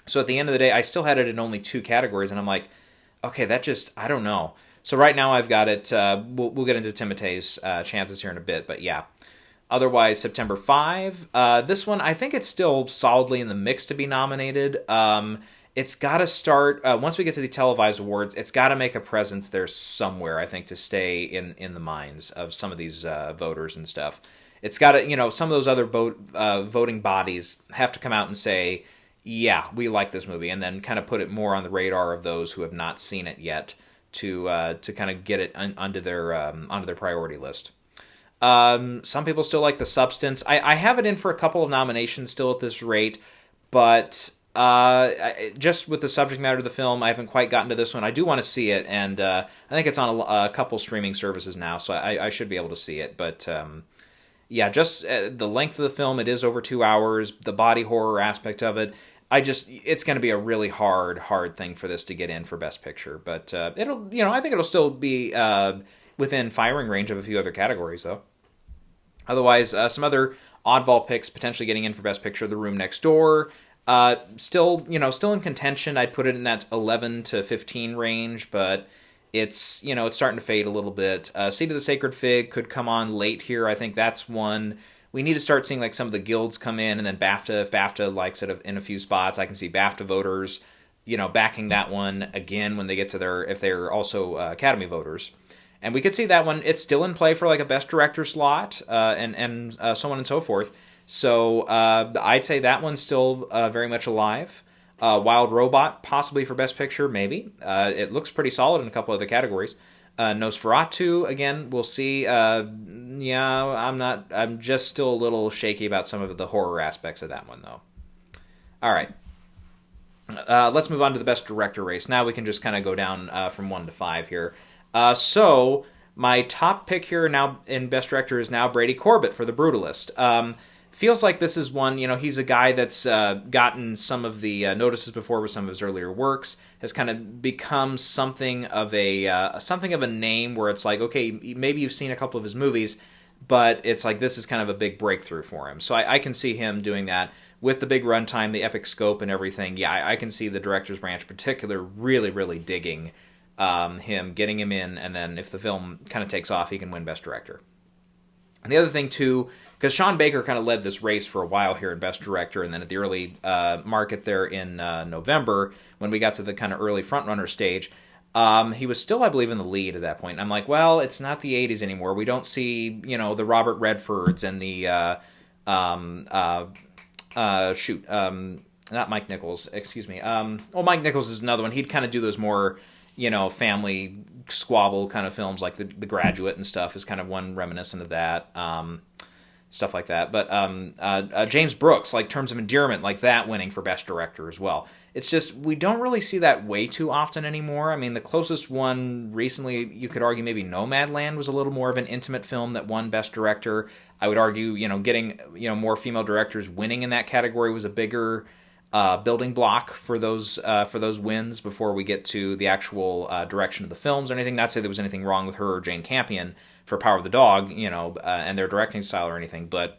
So at the end of the day, I still had it in only 2 categories, and I'm like, okay, I don't know. So right now I've got it, we'll get into Timothee's chances here in a bit, but yeah. Otherwise, September 5. This one, I think it's still solidly in the mix to be nominated. It's got to start, once we get to the televised awards, it's got to make a presence there somewhere, I think, to stay in the minds of some of these voters and stuff. It's got to, some of those other voting bodies have to come out and say, yeah, we like this movie, and then kind of put it more on the radar of those who have not seen it yet to kind of get it onto their priority list. Some people still like The Substance. I have it in for a couple of nominations still at this rate, but just with the subject matter of the film, I haven't quite gotten to this one. I do want to see it, and I think it's on a couple streaming services now, so I should be able to see it. But yeah, just the length of the film, it is over 2 hours. The body horror aspect of it, it's going to be a really hard thing for this to get in for Best Picture. But I think it'll still be within firing range of a few other categories, though. Otherwise, some other oddball picks potentially getting in for Best Picture: The Room Next Door. Still in contention. I'd put it in that 11 to 15 range, but it's starting to fade a little bit. Seat of the Sacred Fig could come on late here. I think that's one we need to start seeing, like, some of the guilds come in, and then BAFTA, if BAFTA likes it in a few spots, I can see BAFTA voters, backing that one again when they get to if they're also Academy voters. And we could see that one, it's still in play for like a Best Director slot, and so on and so forth. So I'd say that one's still very much alive. Wild Robot, possibly for Best Picture, maybe. It looks pretty solid in a couple other categories. Nosferatu, again, we'll see. I'm just still a little shaky about some of the horror aspects of that one, though. All right. Let's move on to the Best Director race. Now we can just kind of go down from 1 to 5 here. So my top pick here now in Best Director is now Brady Corbett for The Brutalist. Feels like this is one, he's a guy that's gotten some of the notices before with some of his earlier works, has kind of become something of a name where it's like, okay, maybe you've seen a couple of his movies, but it's like this is kind of a big breakthrough for him. So I can see him doing that with the big runtime, the epic scope and everything. Yeah, I can see the director's branch in particular really, really digging him, getting him in, and then if the film kind of takes off, he can win Best Director. And the other thing, too, because Sean Baker kind of led this race for a while here in Best Director, and then at the early market there in November, when we got to the kind of early frontrunner stage, he was still, I believe, in the lead at that point. And I'm like, well, it's not the 80s anymore. We don't see, the Robert Redfords and the, not Mike Nichols, excuse me. Mike Nichols is another one. He'd kind of do those more, family squabble kind of films like the Graduate and stuff is kind of one reminiscent of that. stuff like that. But James Brooks, like Terms of Endearment, like that winning for Best Director as well. It's just, we don't really see that way too often anymore. I mean, the closest one recently, you could argue maybe Nomadland was a little more of an intimate film that won Best Director. I would argue, getting, more female directors winning in that category was a bigger building block for those wins before we get to the actual direction of the films or anything. Not to say there was anything wrong with her or Jane Campion for Power of the Dog, and their directing style or anything, but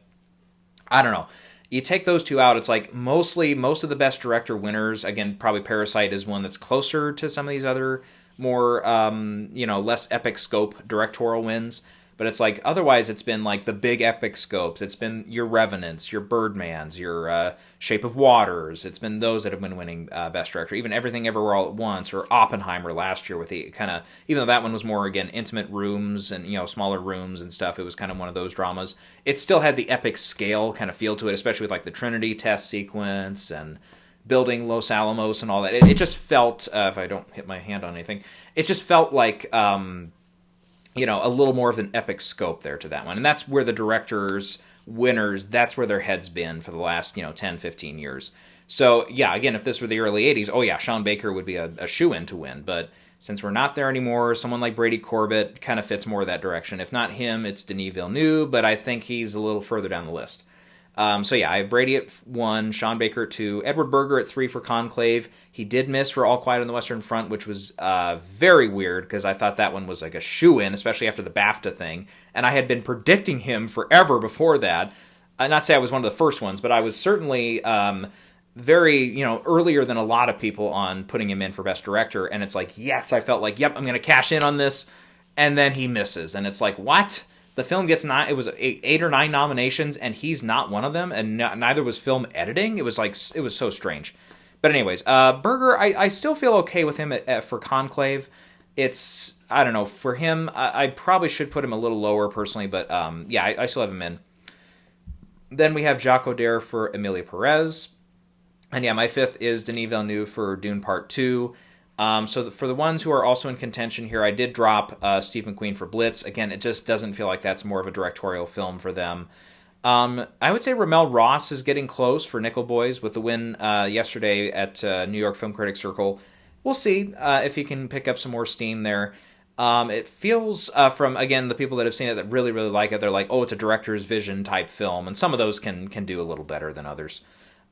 I don't know. You take those two out, it's like most of the Best Director winners, again, probably Parasite is one that's closer to some of these other more, less epic scope directorial wins. But it's like, otherwise it's been like the big epic scopes. It's been your Revenants, your Birdmans, your Shape of Waters. It's been those that have been winning Best Director. Even Everything Everywhere All at Once, or Oppenheimer last year with the kind of, even though that one was more, again, intimate rooms and, smaller rooms and stuff, it was kind of one of those dramas. It still had the epic scale kind of feel to it, especially with like the Trinity test sequence and building Los Alamos and all that. It just felt, if I don't hit my hand on anything, it just felt like... a little more of an epic scope there to that one. And that's where the directors, winners, that's where their head's been for the last, 10, 15 years. So, yeah, again, if this were the early 80s, oh yeah, Sean Baker would be a shoo-in to win. But since we're not there anymore, someone like Brady Corbett kind of fits more that direction. If not him, it's Denis Villeneuve, but I think he's a little further down the list. So yeah, I have Brady at 1, Sean Baker at 2, Edward Berger at 3 for Conclave. He did miss for All Quiet on the Western Front, which was very weird because I thought that one was like a shoo-in, especially after the BAFTA thing. And I had been predicting him forever before that. Not to say I was one of the first ones, but I was certainly very, earlier than a lot of people on putting him in for Best Director. And it's like, yes, I felt like, yep, I'm going to cash in on this. And then he misses. And it's like, what? The film gets it was 8 or 9 nominations, and he's not one of them, and neither was film editing. It was so strange. But anyways, Berger, I still feel okay with him for Conclave. It's, I don't know, for him, I probably should put him a little lower personally, but yeah, I still have him in. Then we have Jacques Audiard for Emilia Perez. And yeah, my 5th is Denis Villeneuve for Dune Part 2. So for the ones who are also in contention here, I did drop Steve McQueen for Blitz. Again, it just doesn't feel like that's more of a directorial film for them. I would say Ramel Ross is getting close for Nickel Boys with the win yesterday at New York Film Critics Circle. We'll see if he can pick up some more steam there. It feels from, again, the people that have seen it that really, really like it, they're like, oh, it's a director's vision type film. And some of those can do a little better than others.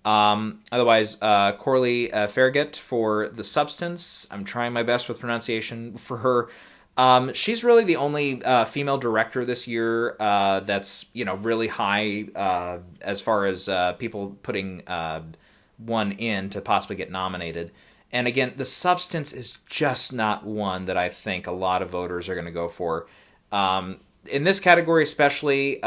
Otherwise, Corley Farragut for The Substance. I'm trying my best with pronunciation for her. She's really the only female director this year that's really high as far as people putting one in to possibly get nominated. And again, The Substance is just not one that I think a lot of voters are going to go for. In this category especially,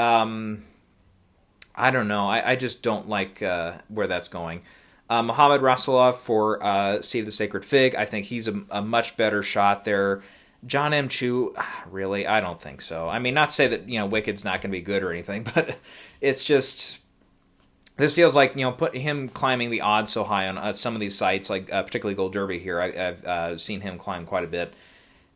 I don't know. I just don't like where that's going. Mohammad Rasulov for Seed of the Sacred Fig. I think he's a much better shot there. John M. Chu, really? I don't think so. I mean, not to say that, Wicked's not going to be good or anything, but it's just... This feels like, put him climbing the odds so high on some of these sites, like particularly Gold Derby here. I've seen him climb quite a bit.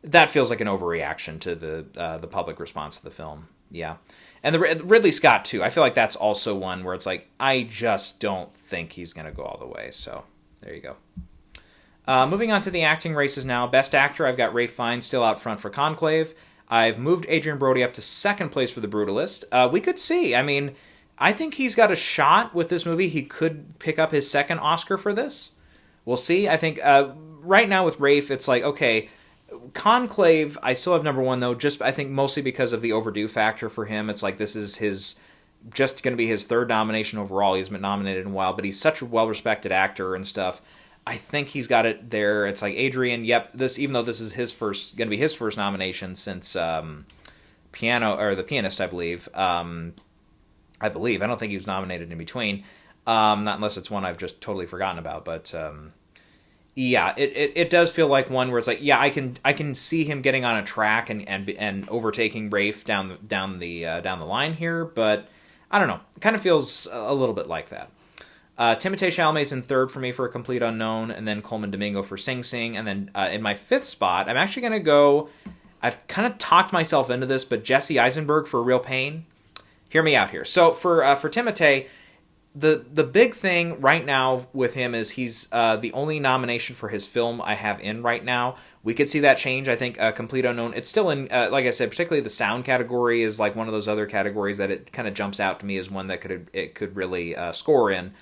That feels like an overreaction to the public response to the film. Yeah. And the Ridley Scott, too. I feel like that's also one where it's like, I just don't think he's going to go all the way. So, there you go. Moving on to the acting races now. Best Actor, I've got Ralph Fiennes still out front for Conclave. I've moved Adrian Brody up to 2nd place for The Brutalist. We could see. I mean, I think he's got a shot with this movie. He could pick up his 2nd Oscar for this. We'll see. I think right now with Rafe, it's like, okay... Conclave, I still have number 1 though, just I think mostly because of the overdue factor for him. It's like this is just going to be his 3rd nomination overall. He hasn't been nominated in a while, but he's such a well-respected actor and stuff. I think he's got it there. It's like Adrian, yep, even though this is going to be his first nomination since The Pianist, I believe. I don't think he was nominated in between. Not unless it's one I've just totally forgotten about, but yeah, it does feel like one where it's like, yeah, I can see him getting on a track and overtaking Rafe down the line here, but I don't know. It kind of feels a little bit like that. Timothée Chalamet's in 3rd for me for A Complete Unknown, and then Coleman Domingo for Sing Sing, and then in my 5th spot, I'm actually going to go. I've kind of talked myself into this, but Jesse Eisenberg for Real Pain. hear me out here. So for Timothée, the big thing right now with him is he's the only nomination for his film I have in right now. We could see that change. I think Complete Unknown. It's still in, like I said, particularly the sound category is like one of those other categories that it kind of jumps out to me as one that could really score in.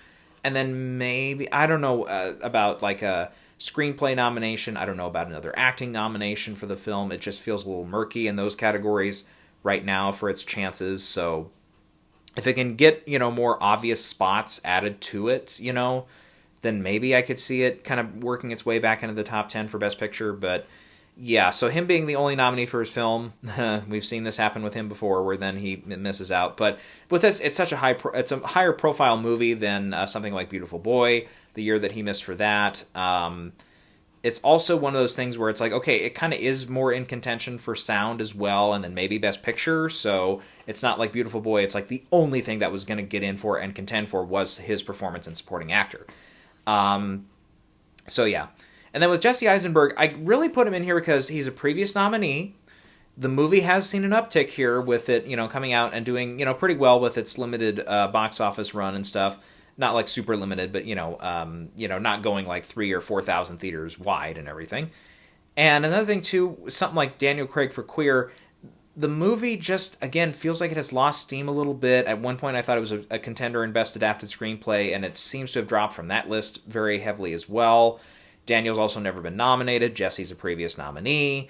And then maybe I don't know about like a screenplay nomination. I don't know about another acting nomination for the film. It just feels a little murky in those categories right now for its chances. So if it can get, more obvious spots added to it, then maybe I could see it kind of working its way back into the top 10 for Best Picture. But yeah, so him being the only nominee for his film, we've seen this happen with him before, where then he misses out. But with this, it's such it's a higher profile movie than something like Beautiful Boy, the year that he missed for that. It's also one of those things where it's like, okay, it kind of is more in contention for sound as well, and then maybe Best Picture. So it's not like Beautiful Boy. It's like the only thing that was going to get in for and contend for was his performance in supporting actor. So yeah. And then with Jesse Eisenberg, I really put him in here because he's a previous nominee. The movie has seen an uptick here with it, coming out and doing, pretty well with its limited box office run and stuff. Not like super limited, but not going like 3,000 or 4,000 theaters wide and everything. And another thing too, something like Daniel Craig for Queer, the movie just again feels like it has lost steam a little bit. At one point, I thought it was a contender in Best Adapted Screenplay, and it seems to have dropped from that list very heavily as well. Daniel's also never been nominated. Jesse's a previous nominee.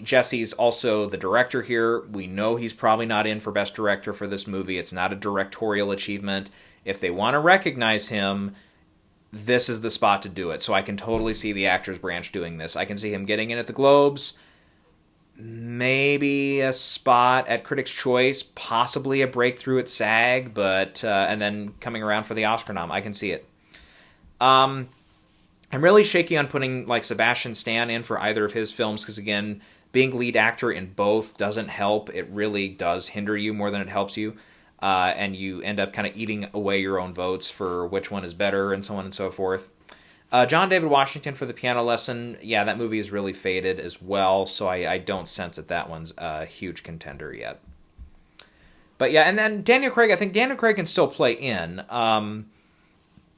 Jesse's also the director here. We know he's probably not in for Best Director for this movie. It's not a directorial achievement. If they want to recognize him, this is the spot to do it. So I can totally see the Actors Branch doing this. I can see him getting in at the Globes, maybe a spot at Critics' Choice, possibly a breakthrough at SAG, but and then coming around for the Oscar nom. I can see it. I'm really shaky on putting like Sebastian Stan in for either of his films because, again, being lead actor in both doesn't help. It really does hinder you more than it helps you. And you end up kind of eating away your own votes for which one is better and so on and so forth. John David Washington for The Piano Lesson. Yeah, that movie is really faded as well, so I don't sense that one's a huge contender yet. But yeah, and then Daniel Craig, I think Daniel Craig can still play in.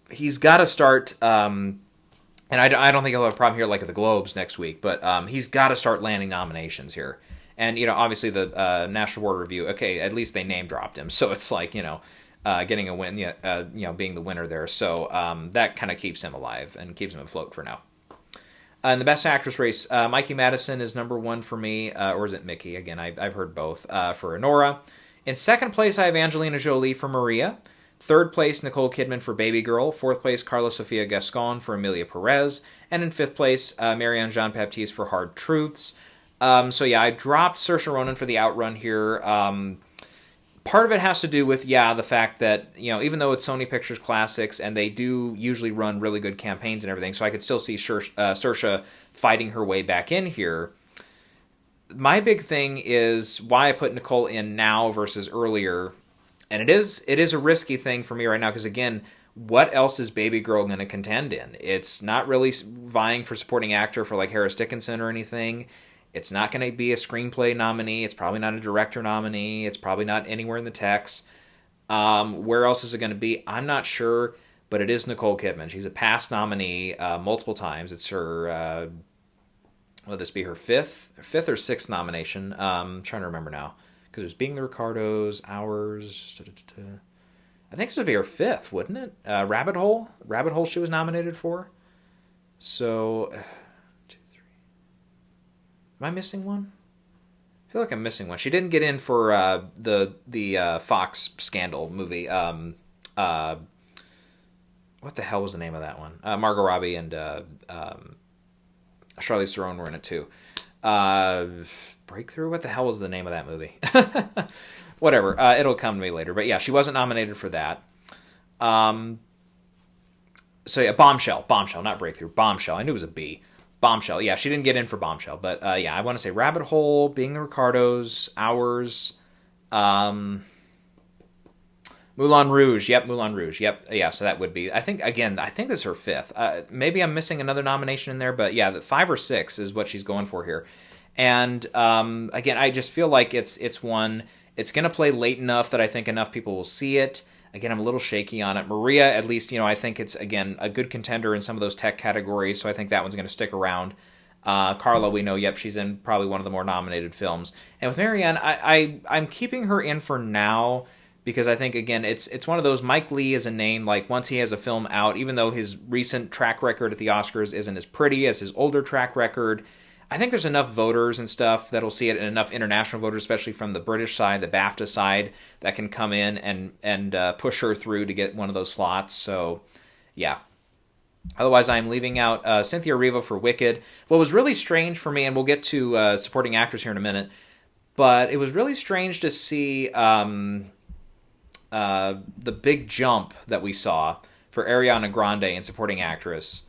He's got to start, and I don't think he'll have a problem here like at the Globes next week, but he's got to start landing nominations here. And, obviously the National Board Review, okay, at least they name dropped him. So it's like, getting a win, being the winner there. So that kind of keeps him alive and keeps him afloat for now. In the Best Actress race, Mikey Madison is number one for me. Or is it Mickey? Again, I've heard both for Nora. In second place, I have Angelina Jolie for Maria. Third place, Nicole Kidman for Baby Girl. Fourth place, Carla Sofia Gascon for Emilia Perez. And in fifth place, Marianne Jean-Baptiste for Hard Truths. So yeah, I dropped Saoirse Ronan for The Outrun here. Part of it has to do with, the fact that, even though it's Sony Pictures Classics and they do usually run really good campaigns and everything, so I could still see Saoirse fighting her way back in here. My big thing is why I put Nicole in now versus earlier. And it is a risky thing for me right now because, again, what else is Baby Girl going to contend in? It's not really vying for supporting actor for like Harris Dickinson or anything. It's not going to be a screenplay nominee. It's probably not a director nominee. It's probably not anywhere in the text. Where else is it going to be? I'm not sure, but it is Nicole Kidman. She's a past nominee multiple times. It's her, will this be her fifth or sixth nomination? I'm trying to remember now. Because there's Being the Ricardos, Hours. I think this would be her fifth, wouldn't it? Rabbit Hole? Rabbit Hole she was nominated for. So... Am I missing one? I feel like I'm missing one. She didn't get in for the Fox scandal movie. What the hell was the name of that one? Margot Robbie and Charlize Theron were in it too. Breakthrough? What the hell was the name of that movie? Whatever. It'll come to me later. But yeah, she wasn't nominated for that. So yeah, Bombshell, not Breakthrough. Bombshell. I knew it was a B. Bombshell. Yeah, she didn't get in for Bombshell. But yeah, I want to say Rabbit Hole, Being the Ricardos, Hours, Moulin Rouge. Yep, Moulin Rouge. Yep. Yeah, so that would be, I think this is her fifth. Maybe I'm missing another nomination in there, but yeah, the 5 or 6 is what she's going for here. And again, I just feel like it's one, It's going to play late enough that I think enough people will see it. Again, I'm a little shaky on it. Maria, at least, I think it's, again, a good contender in some of those tech categories, so I think that one's going to stick around. Carla, we know, yep, she's in probably one of the more nominated films. And with Marianne, I'm keeping her in for now because I think, again, it's one of those, Mike Leigh is a name, like, once he has a film out, even though his recent track record at the Oscars isn't as pretty as his older track record, I think there's enough voters and stuff that'll see it, and enough international voters, especially from the British side, the BAFTA side, that can come in and push her through to get one of those slots. So, yeah. Otherwise, I'm leaving out Cynthia Erivo for Wicked. What was really strange for me, and we'll get to supporting actress here in a minute, but it was really strange to see the big jump that we saw for Ariana Grande in supporting actress.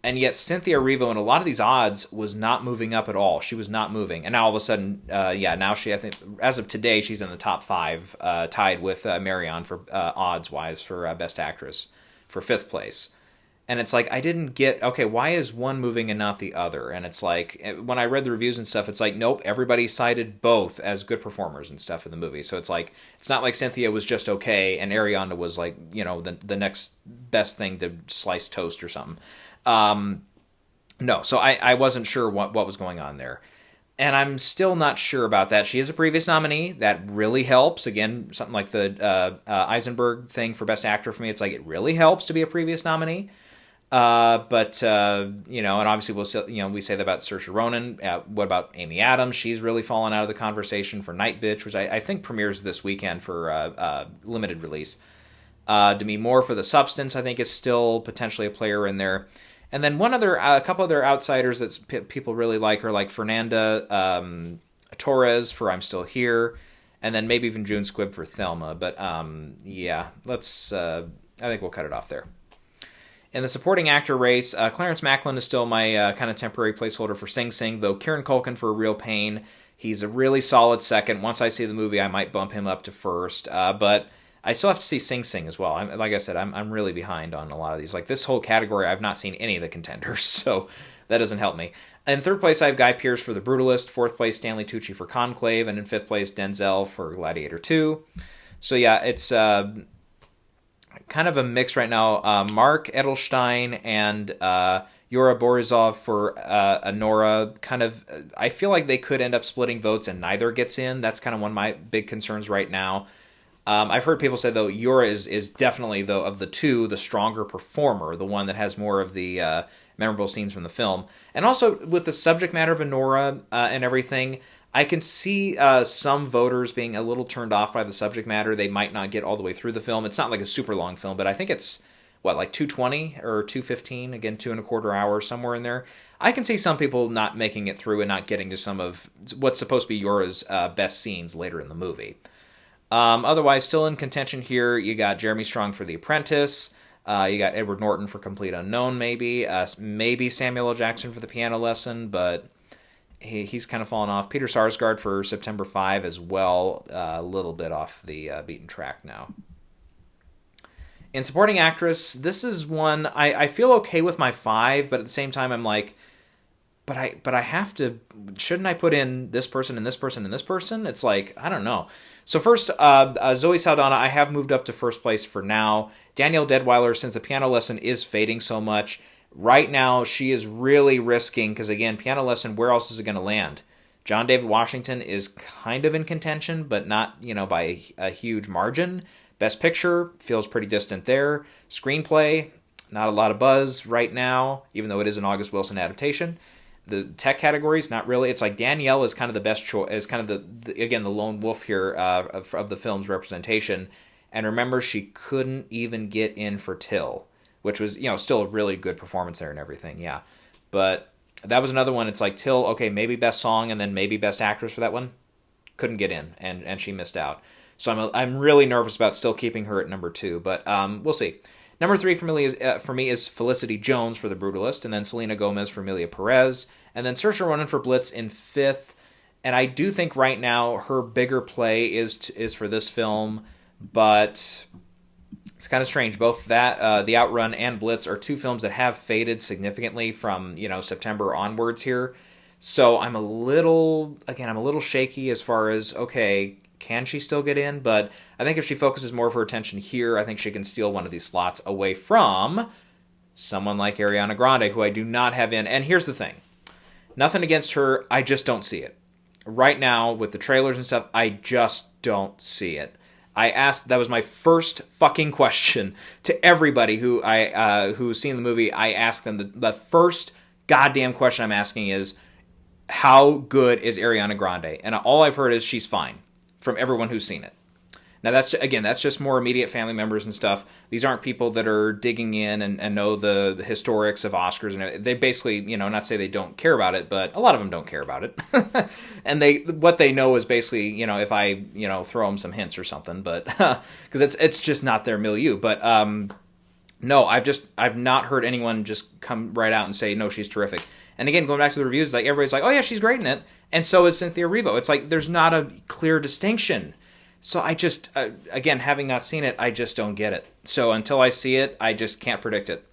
And yet Cynthia Erivo in a lot of these odds was not moving up at all. She was not moving. And now all of a sudden, now she, I think, as of today, she's in the top 5, tied with Marion for odds-wise for Best Actress for 5th place. And it's like, I didn't get, okay, why is one moving and not the other? And it's like, when I read the reviews and stuff, it's like, nope, everybody cited both as good performers and stuff in the movie. So it's like, it's not like Cynthia was just okay and Ariana was like, the next best thing to slice toast or something. No, so I wasn't sure what was going on there. And I'm still not sure about that. She is a previous nominee. That really helps. Again, something like the Eisenberg thing for Best Actor for me, it's like it really helps to be a previous nominee. But and obviously we say that about Saoirse Ronan. What about Amy Adams? She's really fallen out of the conversation for Night Bitch, which I think premieres this weekend for limited release. Demi Moore for The Substance, I think, is still potentially a player in there. And then a couple other outsiders that people really like are like Fernanda Torres for I'm Still Here, and then maybe even June Squibb for Thelma. But let's. I think we'll cut it off there. In the supporting actor race, Clarence Macklin is still my kind of temporary placeholder for Sing Sing, though Kieran Culkin for Real Pain, he's a really solid second. Once I see the movie, I might bump him up to first, but I still have to see Sing Sing as well. Like I said, I'm really behind on a lot of these. Like this whole category, I've not seen any of the contenders, so that doesn't help me. In 3rd place, I have Guy Pearce for The Brutalist. 4th place, Stanley Tucci for Conclave. And in 5th place, Denzel for Gladiator 2. So yeah, it's kind of a mix right now. Mark Edelstein and Yura Borisov for Anora. Kind of, I feel like they could end up splitting votes and neither gets in. That's kind of one of my big concerns right now. I've heard people say, though, Yura is definitely, though, of the two, the stronger performer, the one that has more of the memorable scenes from the film. And also, with the subject matter of Anora and everything, I can see some voters being a little turned off by the subject matter. They might not get all the way through the film. It's not like a super long film, but I think it's, like 2:20 or 2:15? Again, 2.25 hours, somewhere in there. I can see some people not making it through and not getting to some of what's supposed to be Yura's best scenes later in the movie. Otherwise, still in contention here, you got Jeremy Strong for The Apprentice. You got Edward Norton for Complete Unknown, maybe. Maybe Samuel L. Jackson for The Piano Lesson, but he's kind of fallen off. Peter Sarsgaard for September 5 as well. A little bit off the beaten track now. In supporting actress, this is one I feel okay with my 5, but at the same time I'm like, but I have to, shouldn't I put in this person and this person and this person? It's like, I don't know. So first, Zoe Saldana, I have moved up to 1st place for now. Danielle Deadweiler, since The Piano Lesson is fading so much, right now she is really risking, because again, Piano Lesson, where else is it going to land? John David Washington is kind of in contention, but not, by a huge margin. Best Picture feels pretty distant there. Screenplay, not a lot of buzz right now, even though it is an August Wilson adaptation. The tech categories, not really. It's like Danielle is kind of the best choice, is kind of the lone wolf here of the film's representation. And remember, she couldn't even get in for Till, which was, still a really good performance there and everything, yeah. But that was another one. It's like Till, okay, maybe best song and then maybe best actress for that one. Couldn't get in, and she missed out. So I'm really nervous about still keeping her at number 2, but we'll see. Number 3 for me is Felicity Jones for The Brutalist, and then Selena Gomez for Emilia Perez, and then Saoirse Ronan for Blitz in 5th. And I do think right now her bigger play is for this film, but it's kind of strange. Both that The Outrun and Blitz are 2 films that have faded significantly from September onwards here. So I'm a little shaky as far as, okay, can she still get in? But I think if she focuses more of her attention here, I think she can steal one of these slots away from someone like Ariana Grande, who I do not have in. And here's the thing. Nothing against her, I just don't see it. Right now, with the trailers and stuff, I just don't see it. I asked, that was my first fucking question to everybody who's seen the movie. I asked them, the first goddamn question I'm asking is, how good is Ariana Grande? And all I've heard is she's fine from everyone who's seen it. Now, that's just more immediate family members and stuff. These aren't people that are digging in and know the historics of Oscars. And they basically, not say they don't care about it, but a lot of them don't care about it. And what they know is basically, if I, throw them some hints or something, but because it's just not their milieu. But no, I've not heard anyone just come right out and say, no, she's terrific. And again, going back to the reviews, like everybody's like, oh yeah, she's great in it. And so is Cynthia Erivo. It's like, there's not a clear distinction. So I just, again, having not seen it, I just don't get it. So until I see it, I just can't predict it.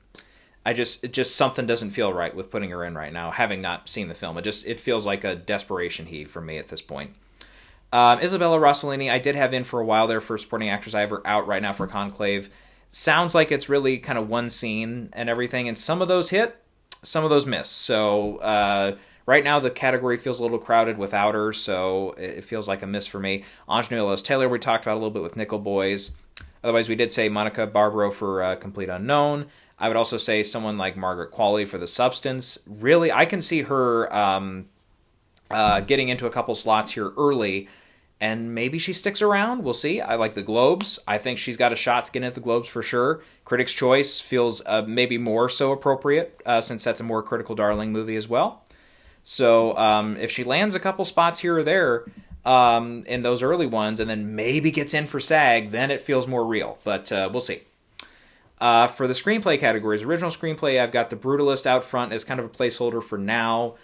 It just something doesn't feel right with putting her in right now, having not seen the film. It feels like a desperation heave for me at this point. Isabella Rossellini, I did have in for a while there for supporting actress. I have her out right now for Conclave. Sounds like it's really kind of one scene and everything, and some of those hit, some of those miss. So right now the category feels a little crowded without her, so it feels like a miss for me. Aunjanue Ellis-Taylor we talked about a little bit with Nickel Boys. Otherwise, we did say Monica Barbaro for Complete Unknown. I would also say someone like Margaret Qualley for The Substance. Really, I can see her getting into a couple slots here early, and maybe she sticks around. We'll see. I like the Globes. I think she's got a shot to get into the Globes for sure. Critics' Choice feels maybe more so appropriate, since that's a more critical darling movie as well. So if she lands a couple spots here or there in those early ones, and then maybe gets in for SAG, then it feels more real. But we'll see. For the screenplay categories, original screenplay, I've got The Brutalist out front as kind of a placeholder for now.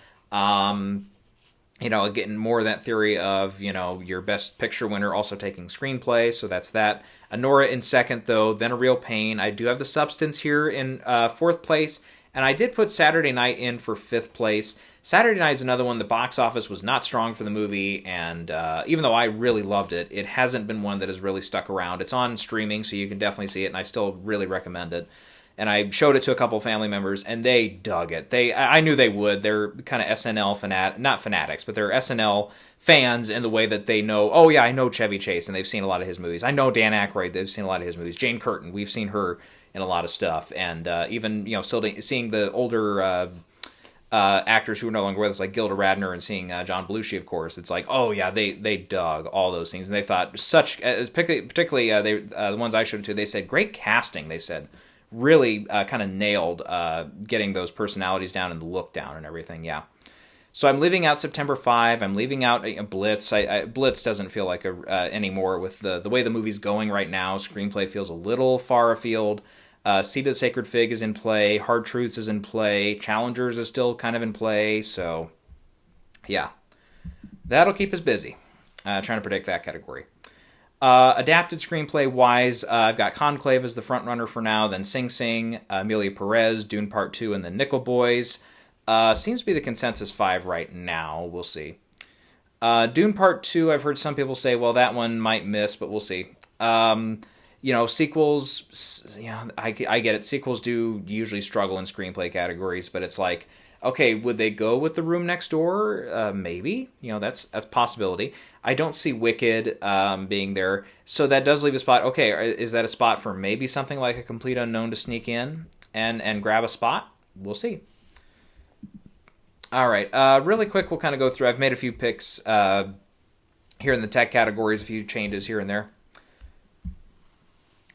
Getting more of that theory of, your best picture winner also taking screenplay, so that's that. Anora in second, though, then A Real Pain. I do have The Substance here in fourth place, and I did put Saturday Night in for fifth place. Saturday Night is another one. The box office was not strong for the movie, and even though I really loved it, it hasn't been one that has really stuck around. It's on streaming, so you can definitely see it, and I still really recommend it. And I showed it to a couple family members, and they dug it. I knew they would. They're kind of SNL not fanatics, but they're SNL fans in the way that they know, oh yeah, I know Chevy Chase, and they've seen a lot of his movies. I know Dan Aykroyd, they've seen a lot of his movies. Jane Curtin, we've seen her in a lot of stuff. And even, still seeing the older actors who are no longer with us, like Gilda Radner, and seeing John Belushi, of course, it's like, oh yeah, they dug all those things. And they thought particularly the ones I showed it to, they said, great casting, they said. Really kind of nailed getting those personalities down and the look down and everything, yeah. So I'm leaving out September 5. I'm leaving out Blitz. Blitz doesn't feel like anymore with the way the movie's going right now. Screenplay feels a little far afield. Seed of the Sacred Fig is in play. Hard Truths is in play. Challengers is still kind of in play. So, yeah. That'll keep us busy trying to predict that category. Adapted screenplay-wise, I've got Conclave as the front-runner for now, then Sing Sing, Amelia Perez, Dune Part 2, and then Nickel Boys. Seems to be the consensus 5 right now. We'll see. Dune Part 2, I've heard some people say, well, that one might miss, but we'll see. Sequels, I get it. Sequels do usually struggle in screenplay categories, but it's like, okay, would they go with The Room Next Door? Maybe. That's a possibility. I don't see Wicked being there, so that does leave a spot. Okay, is that a spot for maybe something like A Complete Unknown to sneak in and grab a spot? We'll see. All right, really quick, we'll kind of go through. I've made a few picks here in the tech categories, a few changes here and there.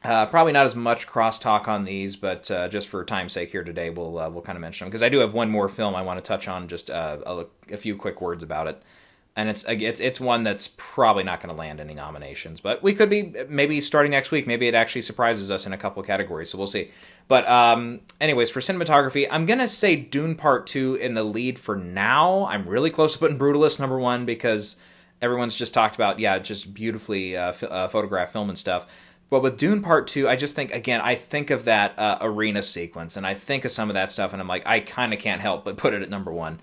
Probably not as much crosstalk on these, but just for time's sake here today, we'll kind of mention them, because I do have one more film I want to touch on, just a few quick words about it. And it's one that's probably not going to land any nominations, but we could be maybe starting next week. Maybe it actually surprises us in a couple of categories, so we'll see. But anyways, for cinematography, I'm going to say Dune Part 2 in the lead for now. I'm really close to putting Brutalist number 1, because everyone's just talked about, just beautifully photographed film and stuff. But with Dune Part 2, I just think, again, I think of that arena sequence, and I think of some of that stuff, and I'm like, I kind of can't help but put it at number 1.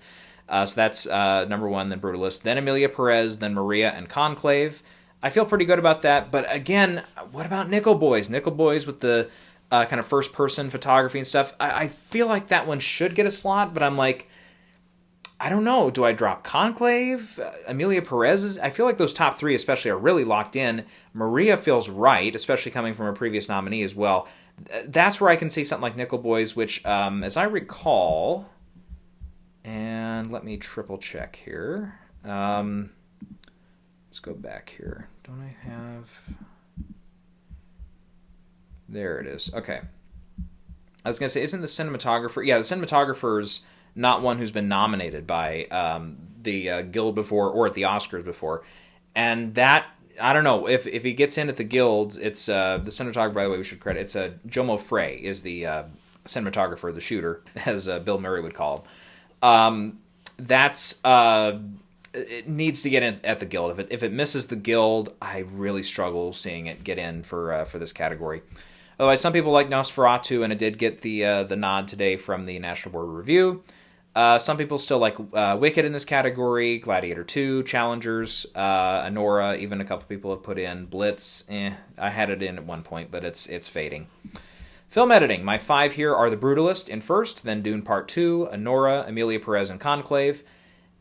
So that's number 1, then Brutalist, then Amelia Perez, then Maria and Conclave. I feel pretty good about that. But again, what about Nickel Boys? Nickel Boys with the kind of first-person photography and stuff. I feel like that one should get a slot, but I'm like, I don't know. Do I drop Conclave? Amelia Perez? I feel like those top three especially are really locked in. Maria feels right, especially coming from a previous nominee as well. That's where I can see something like Nickel Boys, which, as I recall, and let me triple check here. Let's go back here. Don't I have... There it is. Okay. I was going to say, isn't the cinematographer... Yeah, the cinematographer's not one who's been nominated by the Guild before or at the Oscars before. And that, I don't know, if he gets in at the Guilds, it's the cinematographer, by the way, we should credit, it's Jomo Frey is the cinematographer, the shooter, as Bill Murray would call him. It needs to get in at the Guild. If it misses the Guild, I really struggle seeing it get in for this category. Otherwise, some people like Nosferatu, and it did get the nod today from the National Board of Review. Some people still like Wicked in this category, Gladiator 2, Challengers, Anora, even a couple people have put in Blitz. I had it in at one point, but it's fading. Film editing. My 5 here are The Brutalist in first, then Dune Part 2, Anora, Amelia Perez, and Conclave.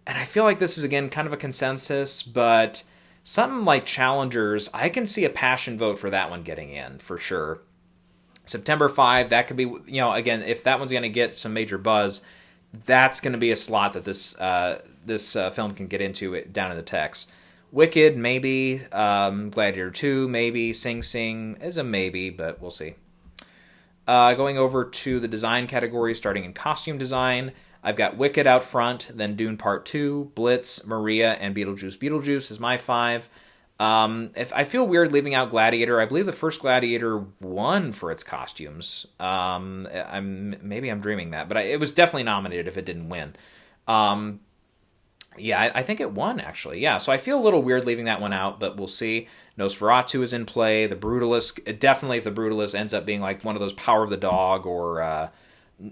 And I feel like this is, again, kind of a consensus, but something like Challengers, I can see a passion vote for that one getting in, for sure. September 5, that could be, again, if that one's going to get some major buzz, that's going to be a slot that this film can get into down in the text. Wicked, maybe. Gladiator 2, maybe. Sing Sing is a maybe, but we'll see. Going over to the design category, starting in costume design, I've got Wicked out front, then Dune Part 2, Blitz, Maria, and Beetlejuice. Beetlejuice is my 5. If I feel weird leaving out Gladiator, I believe the first Gladiator won for its costumes. Maybe I'm dreaming that, but it was definitely nominated if it didn't win. I think it won, actually. Yeah, so I feel a little weird leaving that one out, but we'll see. Nosferatu is in play. The Brutalist, definitely if the Brutalist ends up being like one of those Power of the Dog or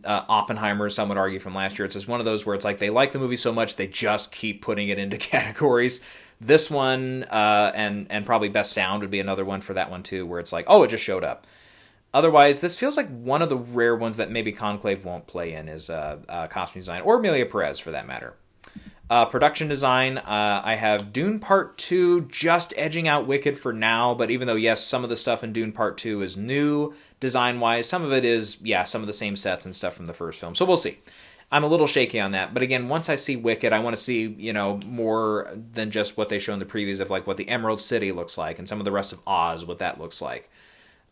Oppenheimer, some would argue from last year, it's just one of those where it's like they like the movie so much they just keep putting it into categories. This one and probably Best Sound would be another one for that one too, where it's like, oh, it just showed up. Otherwise, this feels like one of the rare ones that maybe Conclave won't play in is costume design, or Amelia Perez for that matter. Production design, I have Dune Part 2 just edging out Wicked for now, but even though, yes, some of the stuff in Dune Part 2 is new design-wise, some of it is, some of the same sets and stuff from the first film. So we'll see. I'm a little shaky on that. But again, once I see Wicked, I want to see, more than just what they show in the previews of like what the Emerald City looks like and some of the rest of Oz, what that looks like.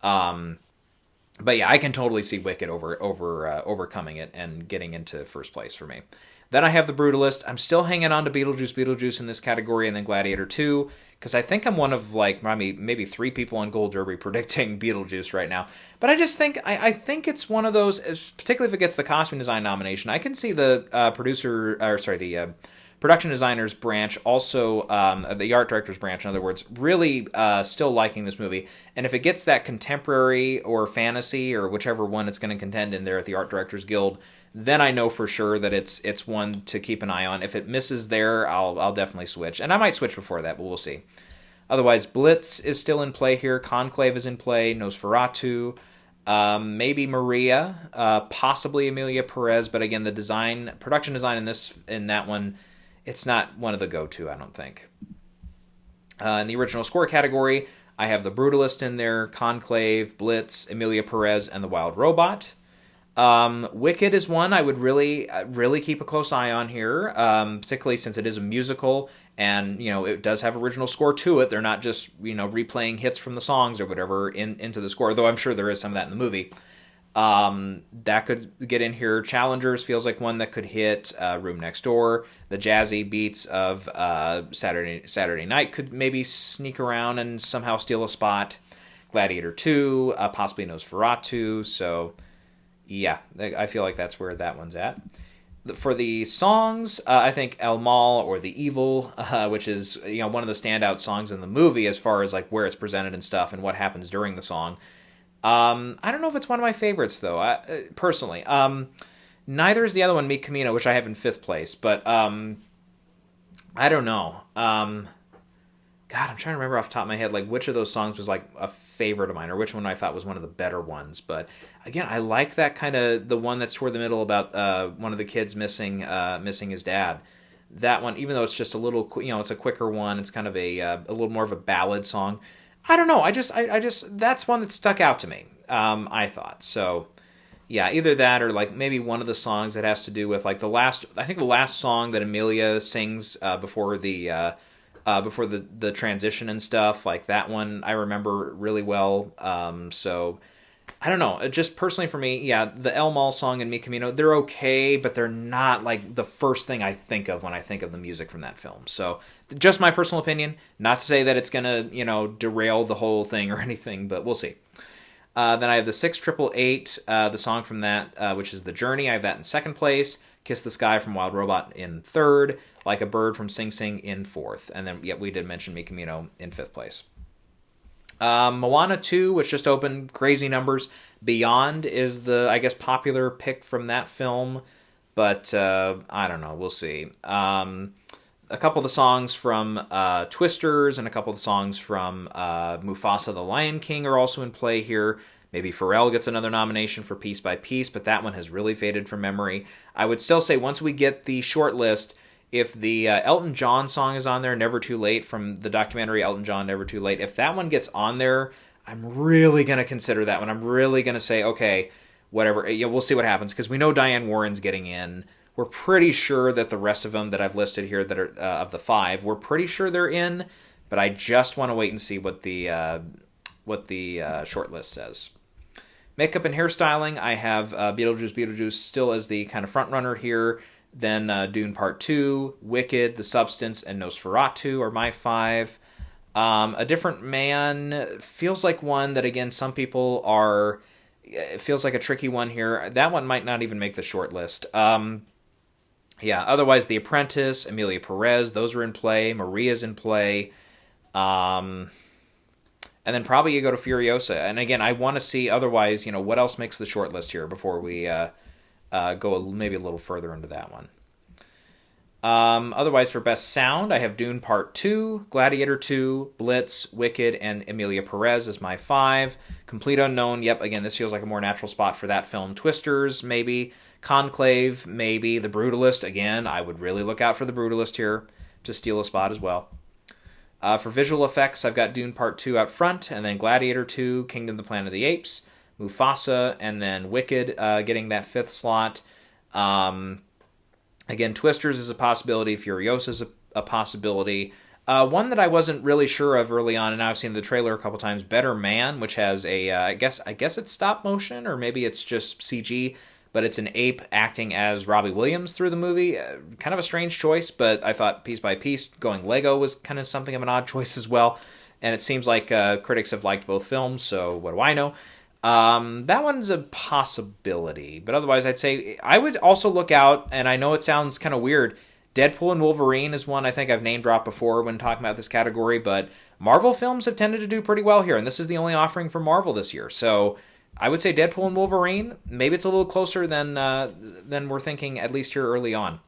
But yeah, I can totally see Wicked overcoming it and getting into first place for me. Then I have The Brutalist. I'm still hanging on to Beetlejuice in this category, and then Gladiator 2, because I think I'm one of like maybe 3 people on Gold Derby predicting Beetlejuice right now. But I just think I think it's one of those, particularly if it gets the costume design nomination. I can see the production designers branch, also the art directors branch, in other words, really still liking this movie. And if it gets that contemporary or fantasy or whichever one it's going to contend in there at the Art Directors Guild, then I know for sure that it's one to keep an eye on. If it misses there, I'll definitely switch. And I might switch before that, but we'll see. Otherwise, Blitz is still in play here. Conclave is in play. Nosferatu. Maybe Maria. Possibly Amelia Perez. But again, the production design in that one, it's not one of the go-to, I don't think. In the original score category, I have The Brutalist in there, Conclave, Blitz, Amelia Perez, and The Wild Robot. Wicked is one I would really keep a close eye on here, particularly since it is a musical and, it does have original score to it. They're not just, replaying hits from the songs or whatever into the score, though I'm sure there is some of that in the movie. That could get in here. Challengers feels like one that could hit. Room Next Door. The jazzy beats of Saturday Night could maybe sneak around and somehow steal a spot. Gladiator 2, possibly Nosferatu, so... yeah, I feel like that's where that one's at. For the songs, I think El Mal or The Evil, which is one of the standout songs in the movie as far as like where it's presented and stuff and what happens during the song. I don't know if it's one of my favorites though, personally. Neither is the other one, Mi Camino, which I have in 5th place. But I don't know. God, I'm trying to remember off the top of my head, like which of those songs was like a favorite of mine, or which one I thought was one of the better ones. But again, I like that kind of the one that's toward the middle about one of the kids missing his dad. That one, even though it's just a little, it's a quicker one. It's kind of a little more of a ballad song. I don't know. I just that's one that stuck out to me. I thought so. Yeah, either that or like maybe one of the songs that has to do with like the last. I think the last song that Amelia sings before the transition and stuff. Like that one, I remember really well. So I don't know. Just personally for me, yeah, the El Mal song and Mi Camino, they're okay, but they're not like the first thing I think of when I think of the music from that film. So just my personal opinion. Not to say that it's gonna derail the whole thing or anything, but we'll see. Then I have the 6888, the song from that, which is The Journey. I have that in second place. Kiss the Sky from Wild Robot in third. Like a Bird from Sing Sing in fourth. And then, we did mention Mi Camino in fifth place. Moana 2, which just opened, crazy numbers. Beyond is the, I guess, popular pick from that film. But I don't know. We'll see. A couple of the songs from Twisters and a couple of the songs from Mufasa the Lion King are also in play here. Maybe Pharrell gets another nomination for Piece by Piece, but that one has really faded from memory. I would still say once we get the short list, if the Elton John song is on there, Never Too Late, from the documentary Elton John, Never Too Late, if that one gets on there, I'm really going to consider that one. I'm really going to say, okay, whatever. We'll see what happens, because we know Diane Warren's getting in. We're pretty sure that the rest of them that I've listed here that are of the 5, we're pretty sure they're in, but I just want to wait and see what the short list says. Makeup and hairstyling, I have Beetlejuice still as the kind of front runner here. Then Dune Part 2, Wicked, The Substance, and Nosferatu are my 5. A Different Man feels like one that, again, some people are... It feels like a tricky one here. That one might not even make the short list. Otherwise, The Apprentice, Emilia Perez, those are in play. Maria's in play. And then probably you go to Furiosa. And again, I want to see, otherwise, what else makes the short list here before we go maybe a little further into that one. Otherwise, for Best Sound, I have Dune Part 2, Gladiator 2, Blitz, Wicked, and Emilia Perez as my 5. Complete Unknown, yep, again, this feels like a more natural spot for that film. Twisters, maybe. Conclave, maybe. The Brutalist, again, I would really look out for The Brutalist here to steal a spot as well. For visual effects, I've got Dune Part 2 out front, and then Gladiator 2, Kingdom of the Planet of the Apes, Mufasa, and then Wicked getting that 5th slot. Again, Twisters is a possibility, Furiosa is a possibility. One that I wasn't really sure of early on, and now I've seen the trailer a couple times, Better Man, which has a, I guess it's stop motion, or maybe it's just CG, but it's an ape acting as Robbie Williams through the movie. Kind of a strange choice, but I thought Piece by Piece going Lego was kind of something of an odd choice as well. And it seems like critics have liked both films, so what do I know? That one's a possibility, but otherwise I'd say I would also look out, and I know it sounds kind of weird, Deadpool and Wolverine is one I think I've name dropped before when talking about this category, but Marvel films have tended to do pretty well here, and this is the only offering for Marvel this year, so I would say Deadpool and Wolverine. Maybe it's a little closer than we're thinking, at least here early on.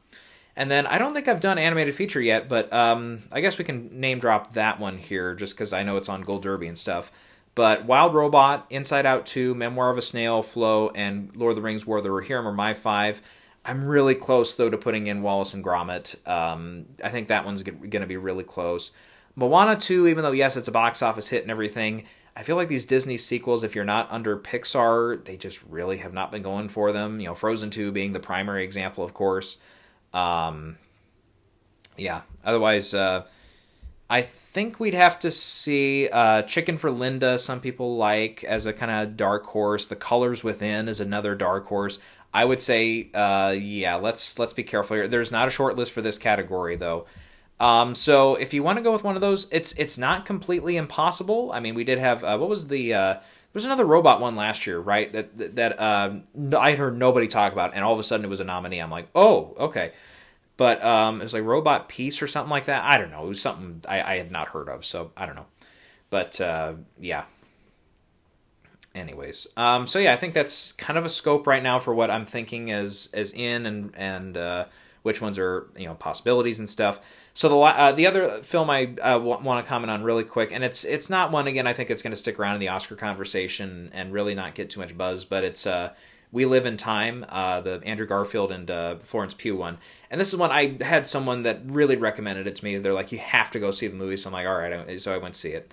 And then I don't think I've done animated feature yet, but I guess we can name drop that one here just because I know it's on Gold Derby and stuff. But Wild Robot, Inside Out 2, Memoir of a Snail, Flow, and Lord of the Rings War of the Rohirrim are my 5. I'm really close, though, to putting in Wallace and Gromit. I think that one's going to be really close. Moana 2, even though, yes, it's a box office hit and everything, I feel like these Disney sequels, if you're not under Pixar, they just really have not been going for them. Frozen 2 being the primary example, of course. Otherwise, I think we'd have to see Chicken for Linda, some people like, as a kind of dark horse. The Colors Within is another dark horse. I would say, let's be careful here. There's not a short list for this category, though. So if you want to go with one of those, it's not completely impossible. I mean, we did have there's another robot one last year, right? That I heard nobody talk about, and all of a sudden it was a nominee. I'm like, oh, okay. But it was like Robot Peace or something like that. I don't know. It was something I had not heard of, so I don't know. But yeah. Anyways, I think that's kind of a scope right now for what I'm thinking as in and which ones are, possibilities and stuff. So the other film I want to comment on really quick, and it's not one, again, I think it's going to stick around in the Oscar conversation and really not get too much buzz, but it's We Live in Time, the Andrew Garfield and Florence Pugh one. And this is one I had someone that really recommended it to me. They're like, you have to go see the movie. So I'm like, all right. So I went to see it.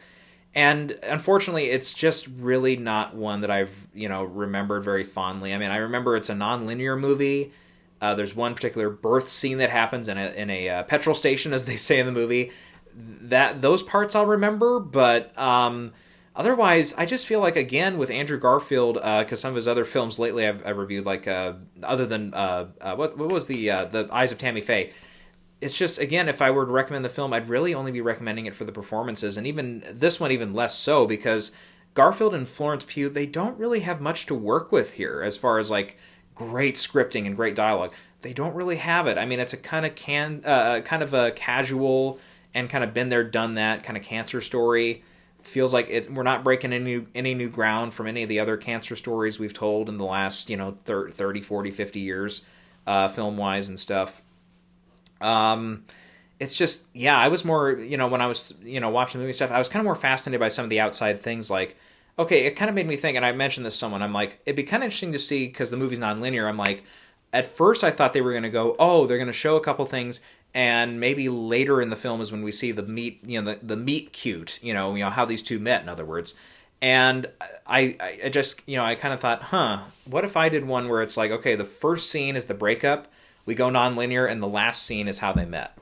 And unfortunately, it's just really not one that I've, remembered very fondly. I mean, I remember it's a non-linear movie. There's one particular birth scene that happens in a petrol station, as they say in the movie. Those parts I'll remember, but otherwise, I just feel like, again, with Andrew Garfield, because some of his other films lately I've reviewed, like other than what was the Eyes of Tammy Faye. It's just, again, if I were to recommend the film, I'd really only be recommending it for the performances, and even this one even less so, because Garfield and Florence Pugh, they don't really have much to work with here as far as like great scripting and great dialogue. They don't really have it. I mean, it's a kind of a casual and kind of been there, done that kind of cancer story. Feels like we're not breaking any new ground from any of the other cancer stories we've told in the last 30, 40, 50 years, film wise and stuff. It's just, I was more, when I was, watching the movie stuff, I was kind of more fascinated by some of the outside things. Like, okay, it kind of made me think, and I mentioned this to someone, I'm like, it'd be kind of interesting to see, because the movie's non-linear, I'm like, at first I thought they were going to go, oh, they're going to show a couple things, and maybe later in the film is when we see the meet, the meet cute, how these two met, in other words. And I just, I kind of thought, what if I did one where it's like, okay, the first scene is the breakup, we go non-linear, and the last scene is how they met.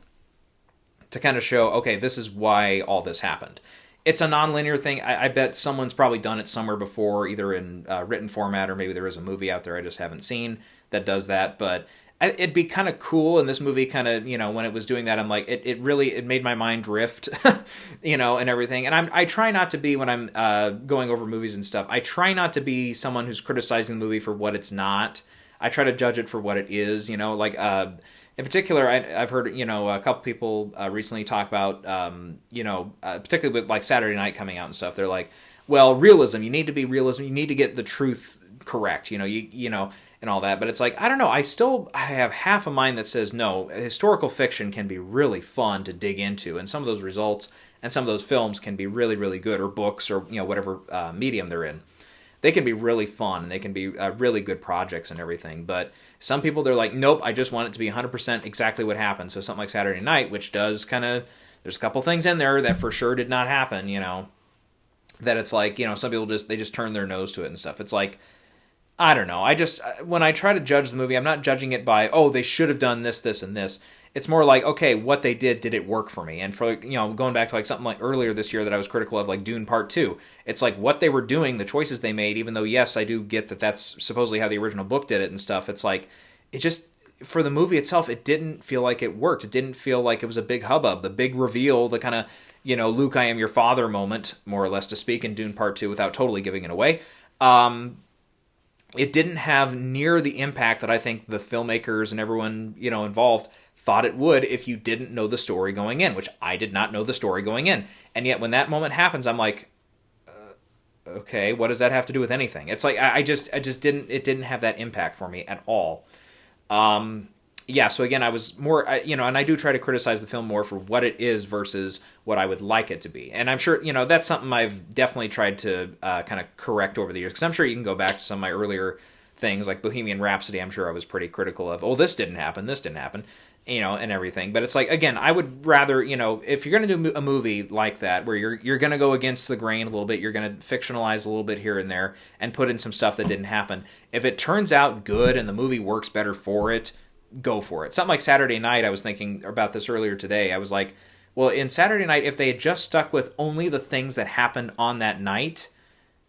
To kind of show, okay, this is why all this happened. It's a non-linear thing. I bet someone's probably done it somewhere before, either in written format, or maybe there is a movie out there I just haven't seen that does that. But it'd be kind of cool, and this movie kind of, when it was doing that, I'm like, it really made my mind drift, and everything. And I try not to be, when I'm going over movies and stuff, I try not to be someone who's criticizing the movie for what it's not. I try to judge it for what it is, like, in particular, I've heard, a couple people recently talk about, particularly with like Saturday Night coming out and stuff. They're like, well, realism, you need to be realism. You need to get the truth correct, and all that. But it's like, I don't know. I have half a mind that says, no, historical fiction can be really fun to dig into. And some of those results and some of those films can be really, really good, or books, or, whatever medium they're in. They can be really fun, and they can be really good projects and everything. But some people, they're like, nope, I just want it to be 100% exactly what happened. So something like Saturday Night, which does kind of, there's a couple things in there that for sure did not happen, that it's like, some people they just turn their nose to it and stuff. It's like, I don't know. When I try to judge the movie, I'm not judging it by, oh, they should have done this, this, and this. It's more like, okay, what they did it work for me? And for, going back to like something like earlier this year that I was critical of, like Dune Part 2, it's like what they were doing, the choices they made, even though, yes, I do get that that's supposedly how the original book did it and stuff. It's like, it just, for the movie itself, it didn't feel like it worked. It didn't feel like it was a big hubbub. The big reveal, the kind of, Luke, I am your father moment, more or less to speak, in Dune Part 2 without totally giving it away. It didn't have near the impact that I think the filmmakers and everyone, involved thought it would if you didn't know the story going in, which I did not know the story going in. And yet when that moment happens, I'm like, okay, what does that have to do with anything? It's like, it didn't have that impact for me at all. So again, I was more, and I do try to criticize the film more for what it is versus what I would like it to be. And I'm sure, that's something I've definitely tried to kind of correct over the years. Because I'm sure you can go back to some of my earlier things, like Bohemian Rhapsody, I'm sure I was pretty critical of, oh, this didn't happen, and everything. But it's like, again, I would rather, if you're going to do a movie like that, where you're going to go against the grain a little bit, you're going to fictionalize a little bit here and there, and put in some stuff that didn't happen. If it turns out good and the movie works better for it, go for it. Something like Saturday Night, I was thinking about this earlier today. I was like, well, in Saturday Night, if they had just stuck with only the things that happened on that night,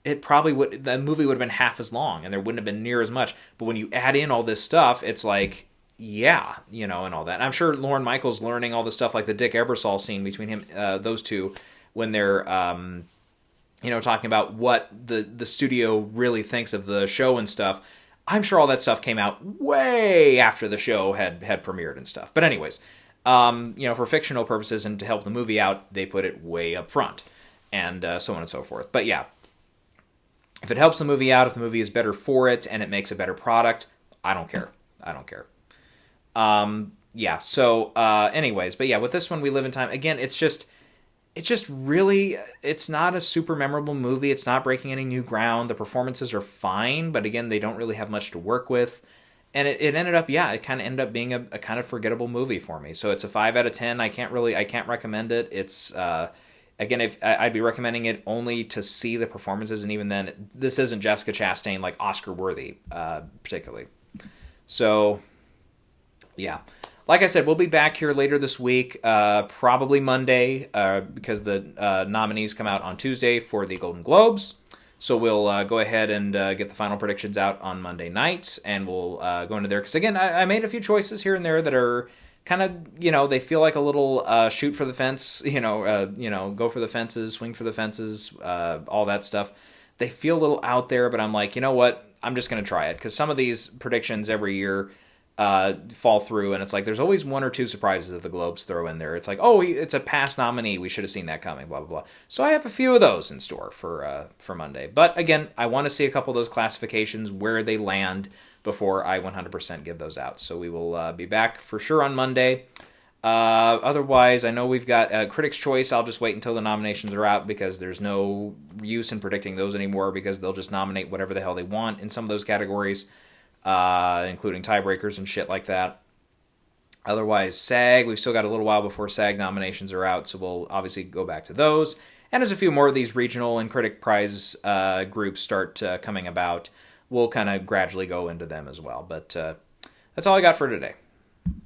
the movie would have been half as long, and there wouldn't have been near as much. But when you add in all this stuff, it's like, and all that. And I'm sure Lorne Michaels learning all the stuff, like the Dick Ebersol scene between him, those two, when they're, talking about what the studio really thinks of the show and stuff. I'm sure all that stuff came out way after the show had premiered and stuff. But anyways, for fictional purposes and to help the movie out, they put it way up front, and so on and so forth. But yeah, if it helps the movie out, if the movie is better for it and it makes a better product, I don't care. yeah. So, anyways, but yeah, with this one, We Live in Time. Again, it's just really, it's not a super memorable movie. It's not breaking any new ground. The performances are fine, but again, they don't really have much to work with. And it ended up, yeah, it kind of ended up being a kind of forgettable movie for me. So it's a 5 out of 10. I can't recommend it. It's, again, if I'd be recommending it only to see the performances, and even then, this isn't Jessica Chastain like Oscar worthy, particularly. So yeah. Like I said, we'll be back here later this week, probably Monday, because the nominees come out on Tuesday for the Golden Globes. So we'll go ahead and get the final predictions out on Monday night, and we'll go into there. Because again, I made a few choices here and there that are kind of, they feel like a little shoot for the fence, go for the fences, swing for the fences, all that stuff. They feel a little out there, but I'm like, you know what? I'm just going to try it, because some of these predictions every year fall through, and it's like there's always one or two surprises that the Globes throw in there. It's like, oh, it's a past nominee, we should have seen that coming, blah blah blah. So I have a few of those in store for Monday. But again, I want to see a couple of those classifications where they land before I 100% give those out. So we will be back for sure on Monday. Otherwise, I know we've got Critics' Choice. I'll just wait until the nominations are out, because there's no use in predicting those anymore, because they'll just nominate whatever the hell they want in some of those categories, including tiebreakers and shit like that. Otherwise, SAG, we've still got a little while before SAG nominations are out, so we'll obviously go back to those. And as a few more of these regional and critic prize groups start coming about, we'll kind of gradually go into them as well. But that's all I got for today.